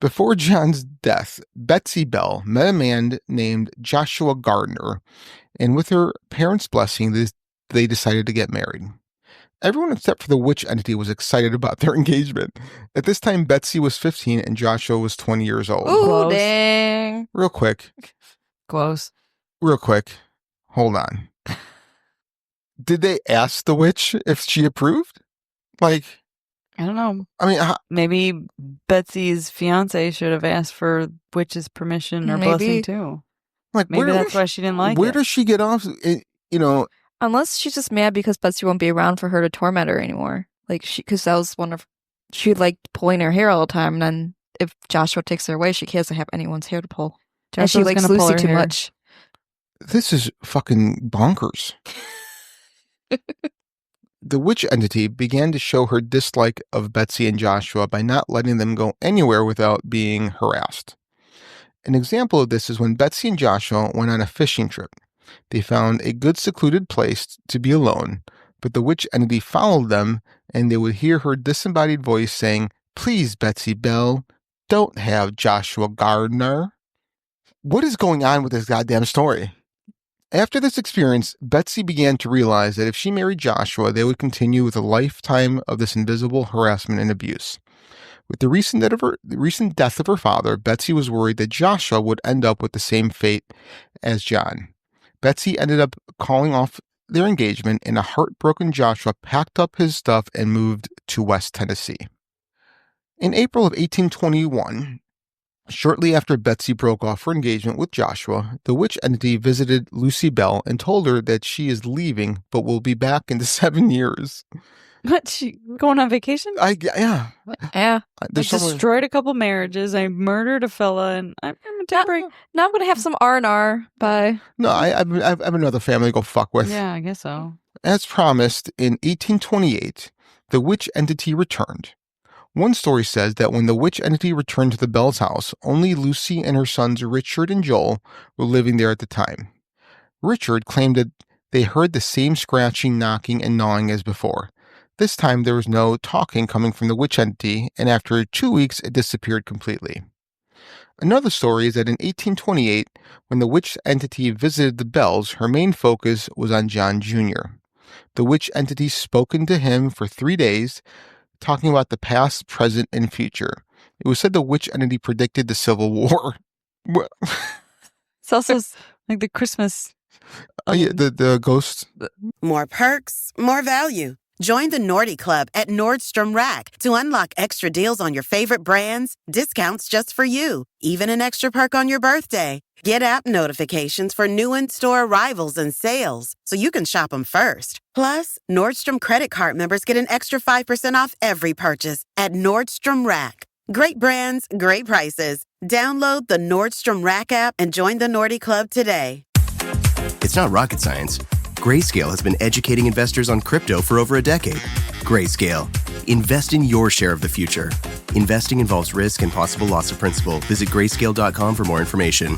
Before John's death, Betsy Bell met a man named Joshua Gardner, and with her parents' blessing, they decided to get married. Everyone except for the witch entity was excited about their engagement. At this time, Betsy was 15 and Joshua was 20 years old. Ooh, Gross. dang. Real quick. Gross. Hold on. Did they ask the witch if she approved? I don't know. I mean, Maybe Betsy's fiance should have asked for witch's permission or blessing too. Maybe that's why she didn't like it. Where does she get off? Unless she's just mad because Betsy won't be around for her to torment her anymore. Because that was one of, she liked pulling her hair all the time. And then if Joshua takes her away, she doesn't have anyone's hair to pull. And she likes Lucy too much. This is fucking bonkers. The witch entity began to show her dislike of Betsy and Joshua by not letting them go anywhere without being harassed. An example of this is when Betsy and Joshua went on a fishing trip. They found a good secluded place to be alone, but the witch entity followed them, and they would hear her disembodied voice saying, "Please, Betsy Bell, don't have Joshua Gardner." What is going on with this goddamn story? After this experience, Betsy began to realize that if she married Joshua, they would continue with a lifetime of this invisible harassment and abuse. With the recent death of her father, Betsy was worried that Joshua would end up with the same fate as John. Betsy ended up calling off their engagement, and a heartbroken Joshua packed up his stuff and moved to West Tennessee. In April of 1821, shortly after Betsy broke off her engagement with Joshua, the witch entity visited Lucy Bell and told her that she is leaving but will be back in 7 years. What? She going on vacation? Yeah. I destroyed a couple marriages. I murdered a fella, and I'm going to take a break. Now I'm going to have some R&R. Bye. No, I have another family to go fuck with. Yeah, I guess so. As promised, in 1828, the witch entity returned. One story says that when the witch entity returned to the Bell's house, only Lucy and her sons Richard and Joel were living there at the time. Richard claimed that they heard the same scratching, knocking, and gnawing as before. This time there was no talking coming from the witch entity, and after 2 weeks it disappeared completely. Another story is that in 1828, when the witch entity visited the Bells, her main focus was on John Jr. The witch entity spoken to him for 3 days, talking about the past, present, and future. It was said the witch entity predicted the Civil War. Well, It's also like the Christmas. oh yeah, the ghost. More perks, more value. Join the Nordy Club at Nordstrom Rack to unlock extra deals on your favorite brands, discounts just for you, even an extra perk on your birthday. Get app notifications for new in-store arrivals and sales so you can shop them first. Plus, Nordstrom credit card members get an extra 5% off every purchase at Nordstrom Rack. Great brands, great prices. Download the Nordstrom Rack app and join the Nordy Club today. It's not rocket science. Grayscale has been educating investors on crypto for over a decade. Grayscale. Invest in your share of the future. Investing involves risk and possible loss of principal. Visit grayscale.com for more information.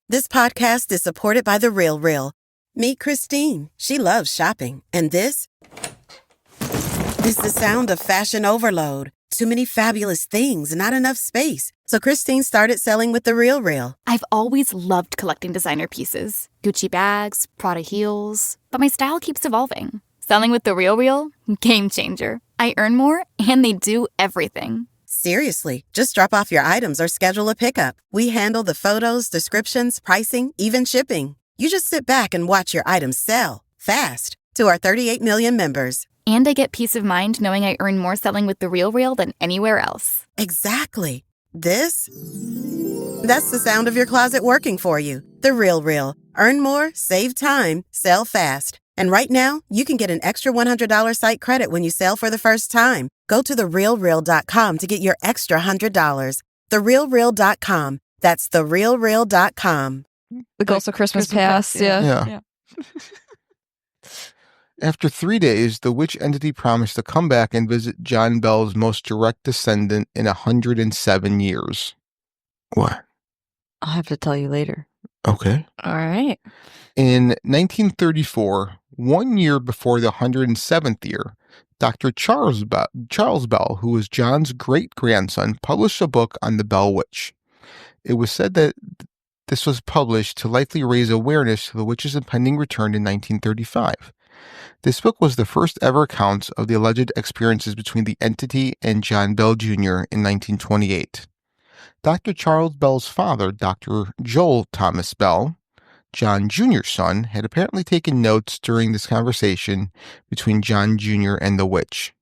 This podcast is supported by The Real Real. Meet Christine. She loves shopping. And this is the sound of fashion overload. Too many fabulous things, not enough space. So Christine started selling with The Real Real. I've always loved collecting designer pieces. Gucci bags, Prada heels. But my style keeps evolving. Selling with The Real Real? Game changer. I earn more, and they do everything. Seriously, just drop off your items or schedule a pickup. We handle the photos, descriptions, pricing, even shipping. You just sit back and watch your items sell fast to our 38 million members. And I get peace of mind knowing I earn more selling with The Real Real than anywhere else. Exactly. That's the sound of your closet working for you. The Real Real. Earn more, save time, sell fast. And right now, you can get an extra $100 site credit when you sell for the first time. Go to therealreal.com to get your extra $100. Therealreal.com. That's therealreal.com. Like also Christmas past. Yeah. After 3 days, the witch entity promised to come back and visit John Bell's most direct descendant in 107 years. What? I'll have to tell you later. Okay. All right. In 1934, 1 year before the 107th year, Dr. Charles Bell, who was John's great-grandson, published a book on the Bell Witch. It was said that this was published to likely raise awareness to the witch's impending return in 1935. This book was the first ever account of the alleged experiences between the entity and John Bell Jr. in 1928. Dr. Charles Bell's father, Dr. Joel Thomas Bell, John Jr.'s son, had apparently taken notes during this conversation between John Jr. and the witch.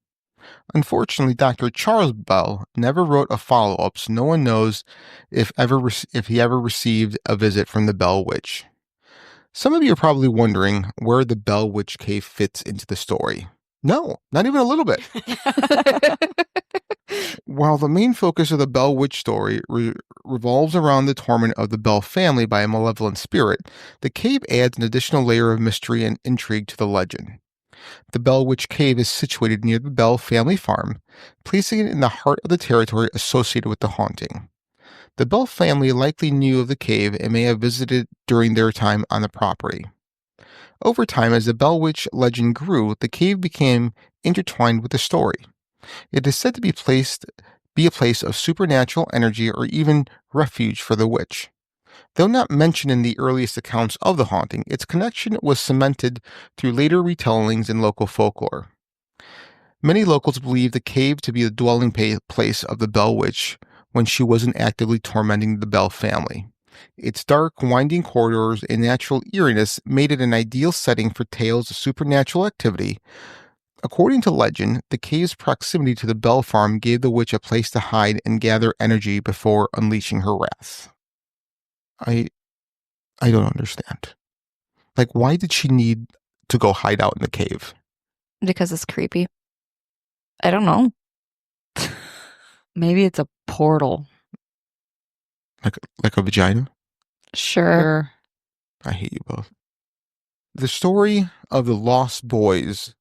Unfortunately, Dr. Charles Bell never wrote a follow-up, so no one knows if he ever received a visit from the Bell Witch. Some of you are probably wondering where the Bell Witch Cave fits into the story. No, not even a little bit. While the main focus of the Bell Witch story revolves around the torment of the Bell family by a malevolent spirit, the cave adds an additional layer of mystery and intrigue to the legend. The Bell Witch Cave is situated near the Bell family farm, placing it in the heart of the territory associated with the haunting. The Bell family likely knew of the cave and may have visited during their time on the property. Over time, as the Bell Witch legend grew, the cave became intertwined with the story. It is said to be a place of supernatural energy or even refuge for the witch. Though not mentioned in the earliest accounts of the haunting, its connection was cemented through later retellings in local folklore. Many locals believe the cave to be the dwelling place of the Bell Witch when she wasn't actively tormenting the Bell family. Its dark, winding corridors and natural eeriness made it an ideal setting for tales of supernatural activity. According to legend, the cave's proximity to the Bell farm gave the witch a place to hide and gather energy before unleashing her wrath. I don't understand. Like, why did she need to go hide out in the cave? Because it's creepy. I don't know. Maybe it's a portal. Like a vagina? Sure. I hate you both. The story of the Lost Boys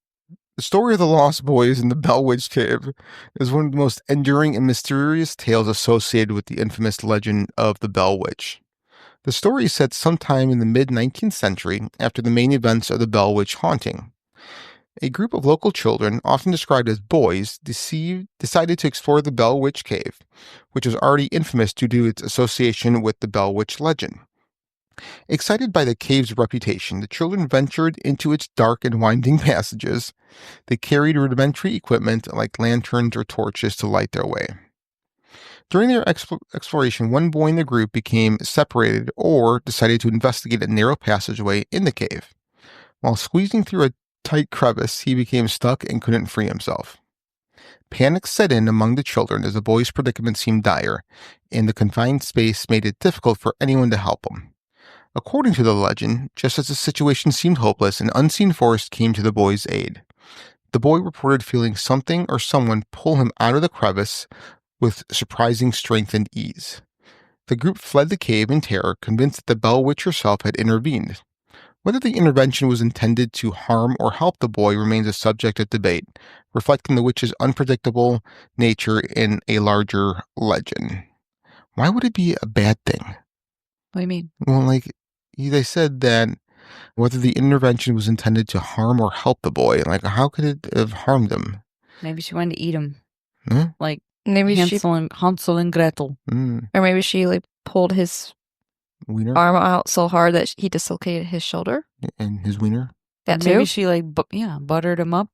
in the Bell Witch Cave is one of the most enduring and mysterious tales associated with the infamous legend of the Bell Witch. The story is set sometime in the mid-19th century after the main events of the Bell Witch haunting. A group of local children, often described as boys, decided to explore the Bell Witch Cave, which was already infamous due to its association with the Bell Witch legend. Excited by the cave's reputation, the children ventured into its dark and winding passages. They carried rudimentary equipment like lanterns or torches to light their way. During their exploration, one boy in the group became separated or decided to investigate a narrow passageway in the cave. While squeezing through a tight crevice, he became stuck and couldn't free himself. Panic set in among the children as the boy's predicament seemed dire, and the confined space made it difficult for anyone to help him. According to the legend, just as the situation seemed hopeless, an unseen force came to the boy's aid. The boy reported feeling something or someone pull him out of the crevice with surprising strength and ease. The group fled the cave in terror, convinced that the Bell Witch herself had intervened. Whether the intervention was intended to harm or help the boy remains a subject of debate, reflecting the witch's unpredictable nature in a larger legend. Why would it be a bad thing? What do you mean? Well, they said that whether the intervention was intended to harm or help the boy, how could it have harmed him? Maybe she wanted to eat him. Huh? Like Maybe Hansel and Gretel. Or maybe she pulled his Wiener? arm out so hard that he dislocated his shoulder. And his wiener? That too. Maybe she buttered him up.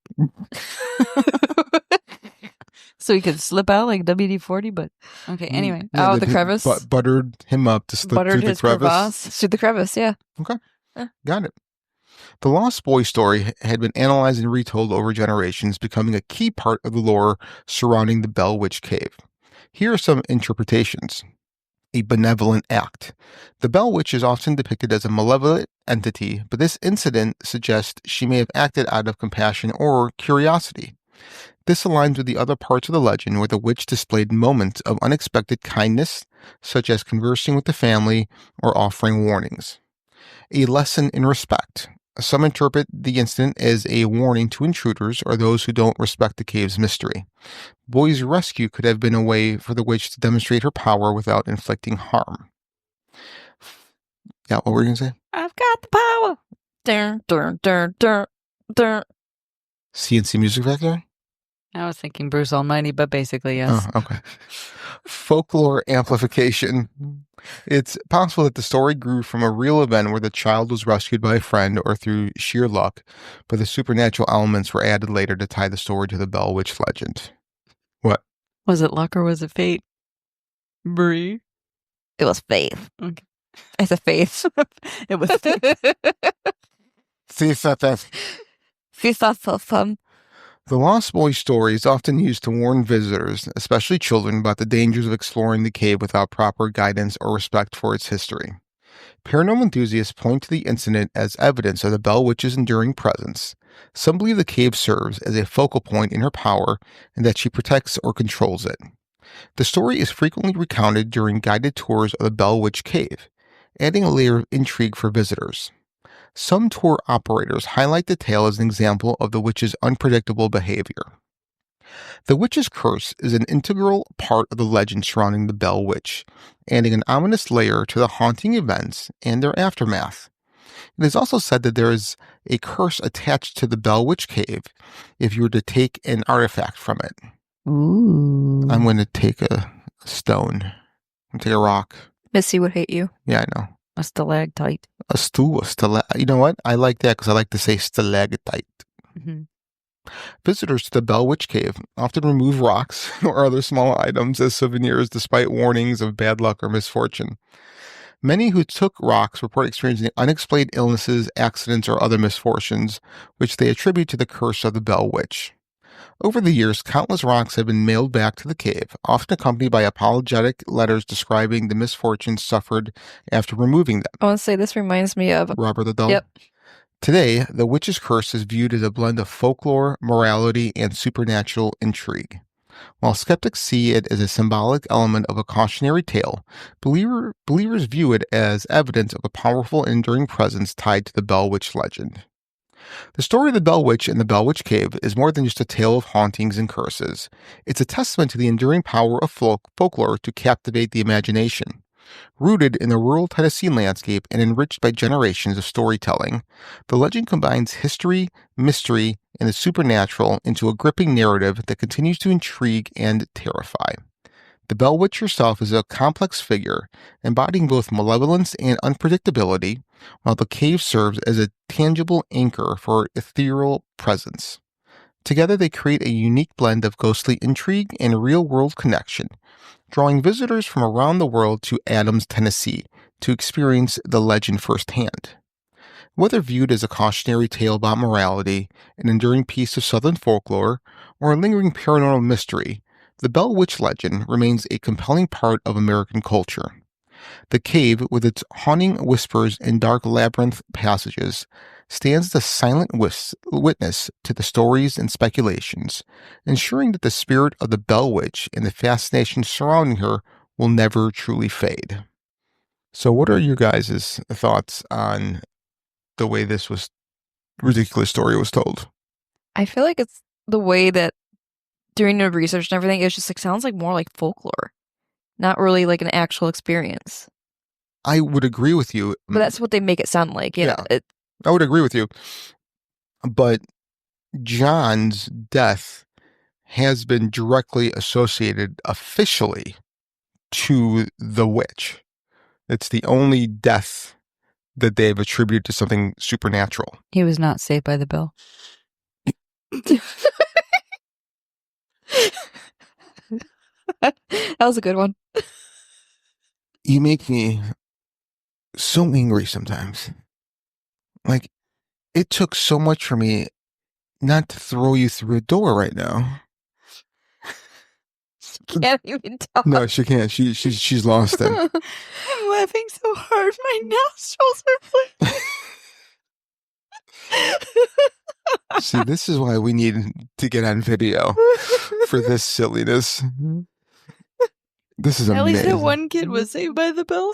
So he could slip out like WD-40, but okay, anyway. Out of the crevice. Buttered him up to slip through the crevice. Through the crevice, yeah. Okay. Got it. The Lost Boy story had been analyzed and retold over generations, becoming a key part of the lore surrounding the Bell Witch Cave. Here are some interpretations. A benevolent act. The Bell Witch is often depicted as a malevolent entity, but this incident suggests she may have acted out of compassion or curiosity. This aligns with the other parts of the legend where the witch displayed moments of unexpected kindness, such as conversing with the family or offering warnings. A lesson in respect. Some interpret the incident as a warning to intruders or those who don't respect the cave's mystery. Boy's rescue could have been a way for the witch to demonstrate her power without inflicting harm. Yeah, what were you going to say? I've got the power. Dun, dun, dun, dun, dun. CNC music back there? I was thinking Bruce Almighty, but basically, yes. Oh, okay. Folklore amplification. It's possible that the story grew from a real event where the child was rescued by a friend or through sheer luck, but the supernatural elements were added later to tie the story to the Bell Witch legend. What? Was it luck or was it fate? Bree? It was faith. Okay. It's a faith. It was fate. See, that. She thought so fun. The Lost Boy story is often used to warn visitors, especially children, about the dangers of exploring the cave without proper guidance or respect for its history. Paranormal enthusiasts point to the incident as evidence of the Bell Witch's enduring presence. Some believe the cave serves as a focal point in her power and that she protects or controls it. The story is frequently recounted during guided tours of the Bell Witch Cave, adding a layer of intrigue for visitors. Some tour operators highlight the tale as an example of the witch's unpredictable behavior. The witch's curse is an integral part of the legend surrounding the Bell Witch, adding an ominous layer to the haunting events and their aftermath. It is also said that there is a curse attached to the Bell Witch Cave if you were to take an artifact from it. Ooh. I'm going to take a stone. I'm going to take a rock. Missy would hate you. Yeah, I know. A stalactite. A you know what? I like that because I like to say stalactite. Mm-hmm. Visitors to the Bell Witch Cave often remove rocks or other small items as souvenirs despite warnings of bad luck or misfortune. Many who took rocks report experiencing unexplained illnesses, accidents, or other misfortunes, which they attribute to the curse of the Bell Witch. Over the years, countless rocks have been mailed back to the cave, often accompanied by apologetic letters describing the misfortunes suffered after removing them. I want to say this reminds me of Robert the Doll? Yep. Today, the witch's curse is viewed as a blend of folklore, morality, and supernatural intrigue. While skeptics see it as a symbolic element of a cautionary tale, believers view it as evidence of a powerful and enduring presence tied to the Bell Witch legend. The story of the Bell Witch and the Bell Witch Cave is more than just a tale of hauntings and curses. It's a testament to the enduring power of folklore to captivate the imagination. Rooted in the rural Tennessee landscape and enriched by generations of storytelling, the legend combines history, mystery, and the supernatural into a gripping narrative that continues to intrigue and terrify. The Bell Witch herself is a complex figure, embodying both malevolence and unpredictability, while the cave serves as a tangible anchor for her ethereal presence. Together, they create a unique blend of ghostly intrigue and real-world connection, drawing visitors from around the world to Adams, Tennessee, to experience the legend firsthand. Whether viewed as a cautionary tale about morality, an enduring piece of Southern folklore, or a lingering paranormal mystery, the Bell Witch legend remains a compelling part of American culture. The cave, with its haunting whispers and dark labyrinth passages, stands the silent witness to the stories and speculations, ensuring that the spirit of the Bell Witch and the fascination surrounding her will never truly fade. So what are your guys' thoughts on the way this ridiculous story was told? I feel like it's the way that during the research and everything, it's just like sounds like more like folklore, not really like an actual experience. I would agree with you. But that's what they make it sound like. You know, I would agree with you. But John's death has been directly associated officially to the witch. It's the only death that they've attributed to something supernatural. He was not saved by the bell. That was a good one. You make me so angry sometimes. Like, it took so much for me not to throw you through a door right now. Can't even tell. No, she can't. She's lost it. I'm laughing so hard, my nostrils are bleeding. See, this is why we need to get on video for this silliness. This is amazing. At least that one kid was saved by the bell.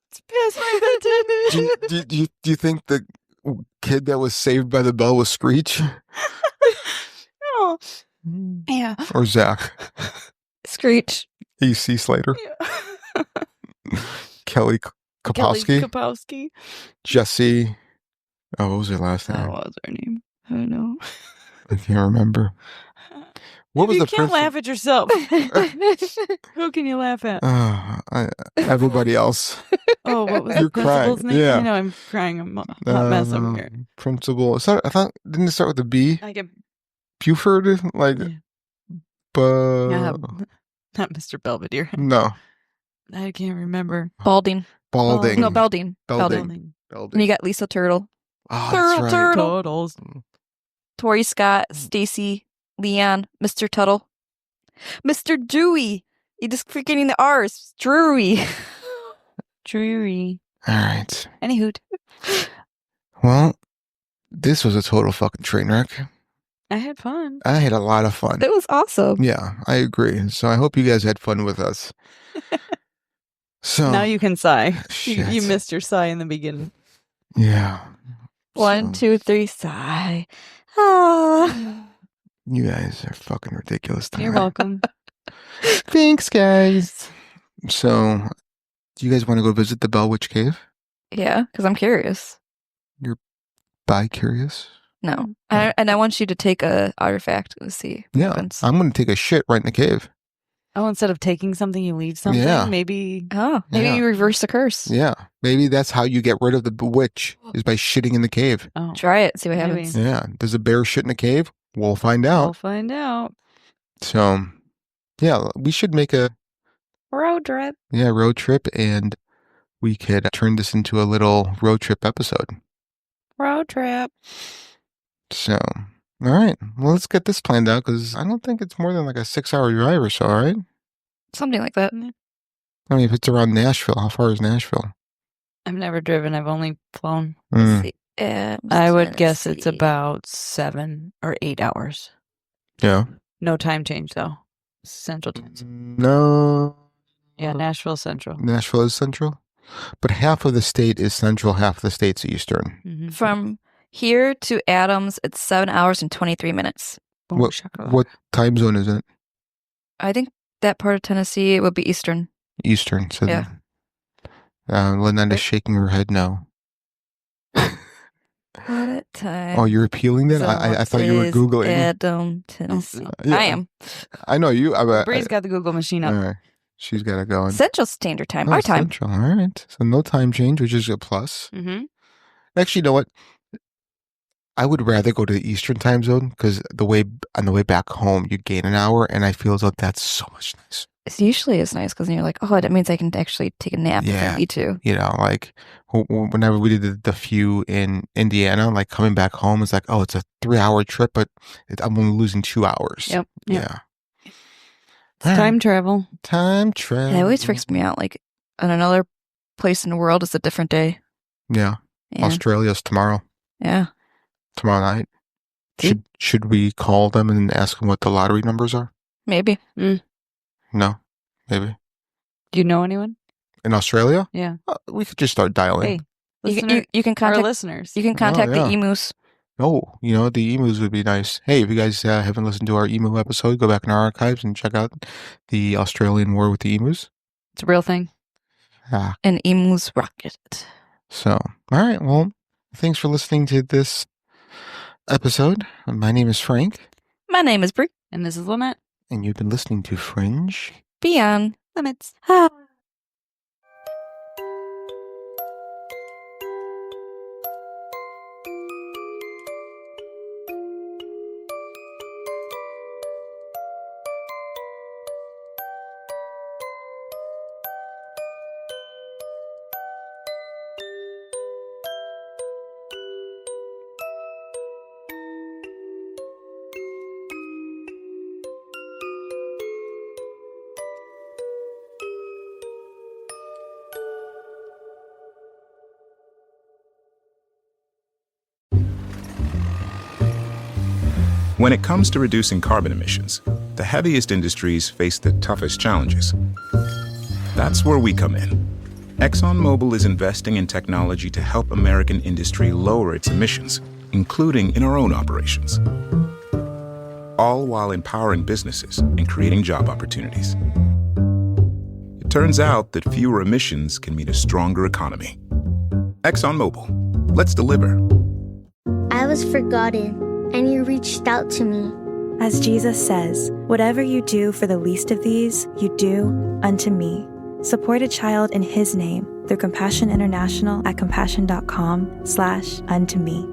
It's past my bedtime. Do you think the kid that was saved by the bell was Screech? No. Yeah. Or Zach? Screech. E.C. Slater? Yeah. Kelly Kapowski? Kelly Kapowski. Jesse. Oh, what was her last name? What was her name? I don't know. I can't remember. What was you the can't laugh at yourself. Who can you laugh at? Everybody else. Oh, what was You're the principal's crying. name? Yeah. I know I'm crying. I'm a hot mess over here. Principal. I thought, didn't it start with a B? I get Buford? Like, yeah, not Mr. Belvedere. No. I can't remember. Balding. Balding. No, Belding. Belding. And you got Lisa Turtle. Oh, that's right. Turtle. Turtles. Tori Scott, Stacy, Leon, Mr. Tuttle, Mr. Dewey. You just forgetting the R's. Drury. Dreary. All right. Anywho. Well, this was a total fucking train wreck. I had fun. I had a lot of fun. That was awesome. Yeah, I agree. So I hope you guys had fun with us. So Now you can sigh. Shit. You missed your sigh in the beginning. Yeah. 1, 2, 3, sigh. Ah. You guys are fucking ridiculous tonight. You're welcome. Thanks, guys. So, do you guys want to go visit the Bell Witch Cave? Yeah, because I'm curious. You're bi-curious? No. And I want you to take a artifact to see what happens. I'm going to take a shit right in the cave. Oh, instead of taking something, you leave something? Yeah. Maybe. Oh, maybe you reverse the curse. Yeah. Maybe that's how you get rid of the witch, is by shitting in the cave. Oh. Try it. See what Maybe. happens. Yeah. Does a bear shit in a cave? We'll find out. We'll find out. So, yeah, we should make a Road trip. road trip, and we could turn this into a little road trip episode. Road trip. So, all right. Well, let's get this planned out, because I don't think it's more than like a 6-hour drive or so, right? Something like that. I mean, if it's around Nashville, how far is Nashville? I've never driven. I've only flown. Mm. See. I would guess it's about 7 or 8 hours. Yeah. No time change, though. Central time. No. Yeah, Nashville Central. Nashville is central? But half of the state is central, half of the state's eastern. Mm-hmm. From here to Adams, it's 7 hours and 23 minutes. Boom, What, shakalaka. what time zone is it? I think that part of Tennessee, it would be Eastern. Eastern. So Yeah. Lynette is shaking her head no. What a time. Oh, you're appealing that? I thought you were is Googling. Adam, Tennessee. Yeah. I am. I know you. Bree's got the Google machine up. All right. She's got it going. Central Standard Time. Oh, Our time. Central. All right. So no time change, which is a plus. Mm-hmm. Actually, you know what? I would rather go to the Eastern time zone because on the way back home, you gain an hour, and I feel as though that's so much nice. It usually is nice because you're like, oh, that means I can actually take a nap if I need to. You know, like whenever we did the few in Indiana, like coming back home, it's like, oh, it's a 3-hour trip, but I'm only losing 2 hours. Yep. Yeah. It's time travel. Time travel. It always freaks me out. Like, on another place in the world, it's a different day. Yeah. Australia's tomorrow. Yeah. Tomorrow night. Should we call them and ask them what the lottery numbers are? Maybe. No, maybe. Do you know anyone in Australia? Yeah, we could just start dialing. Hey, you can contact our listeners. You can contact the emus. Oh, the emus would be nice. Hey, if you guys haven't listened to our emu episode, go back in our archives and check out the Australian war with the emus. It's a real thing. An emus rocket. So, all right. Well, thanks for listening to this episode. My name is Frank. My name is Brie. And this is Lynette. And you've been listening to Fringe Beyond Limits. When it comes to reducing carbon emissions, the heaviest industries face the toughest challenges. That's where we come in. ExxonMobil is investing in technology to help American industry lower its emissions, including in our own operations, all while empowering businesses and creating job opportunities. It turns out that fewer emissions can mean a stronger economy. ExxonMobil, let's deliver. I was forgotten, and you reached out to me. As Jesus says, whatever you do for the least of these, you do unto me. Support a child in his name through Compassion International at compassion.com/unto me.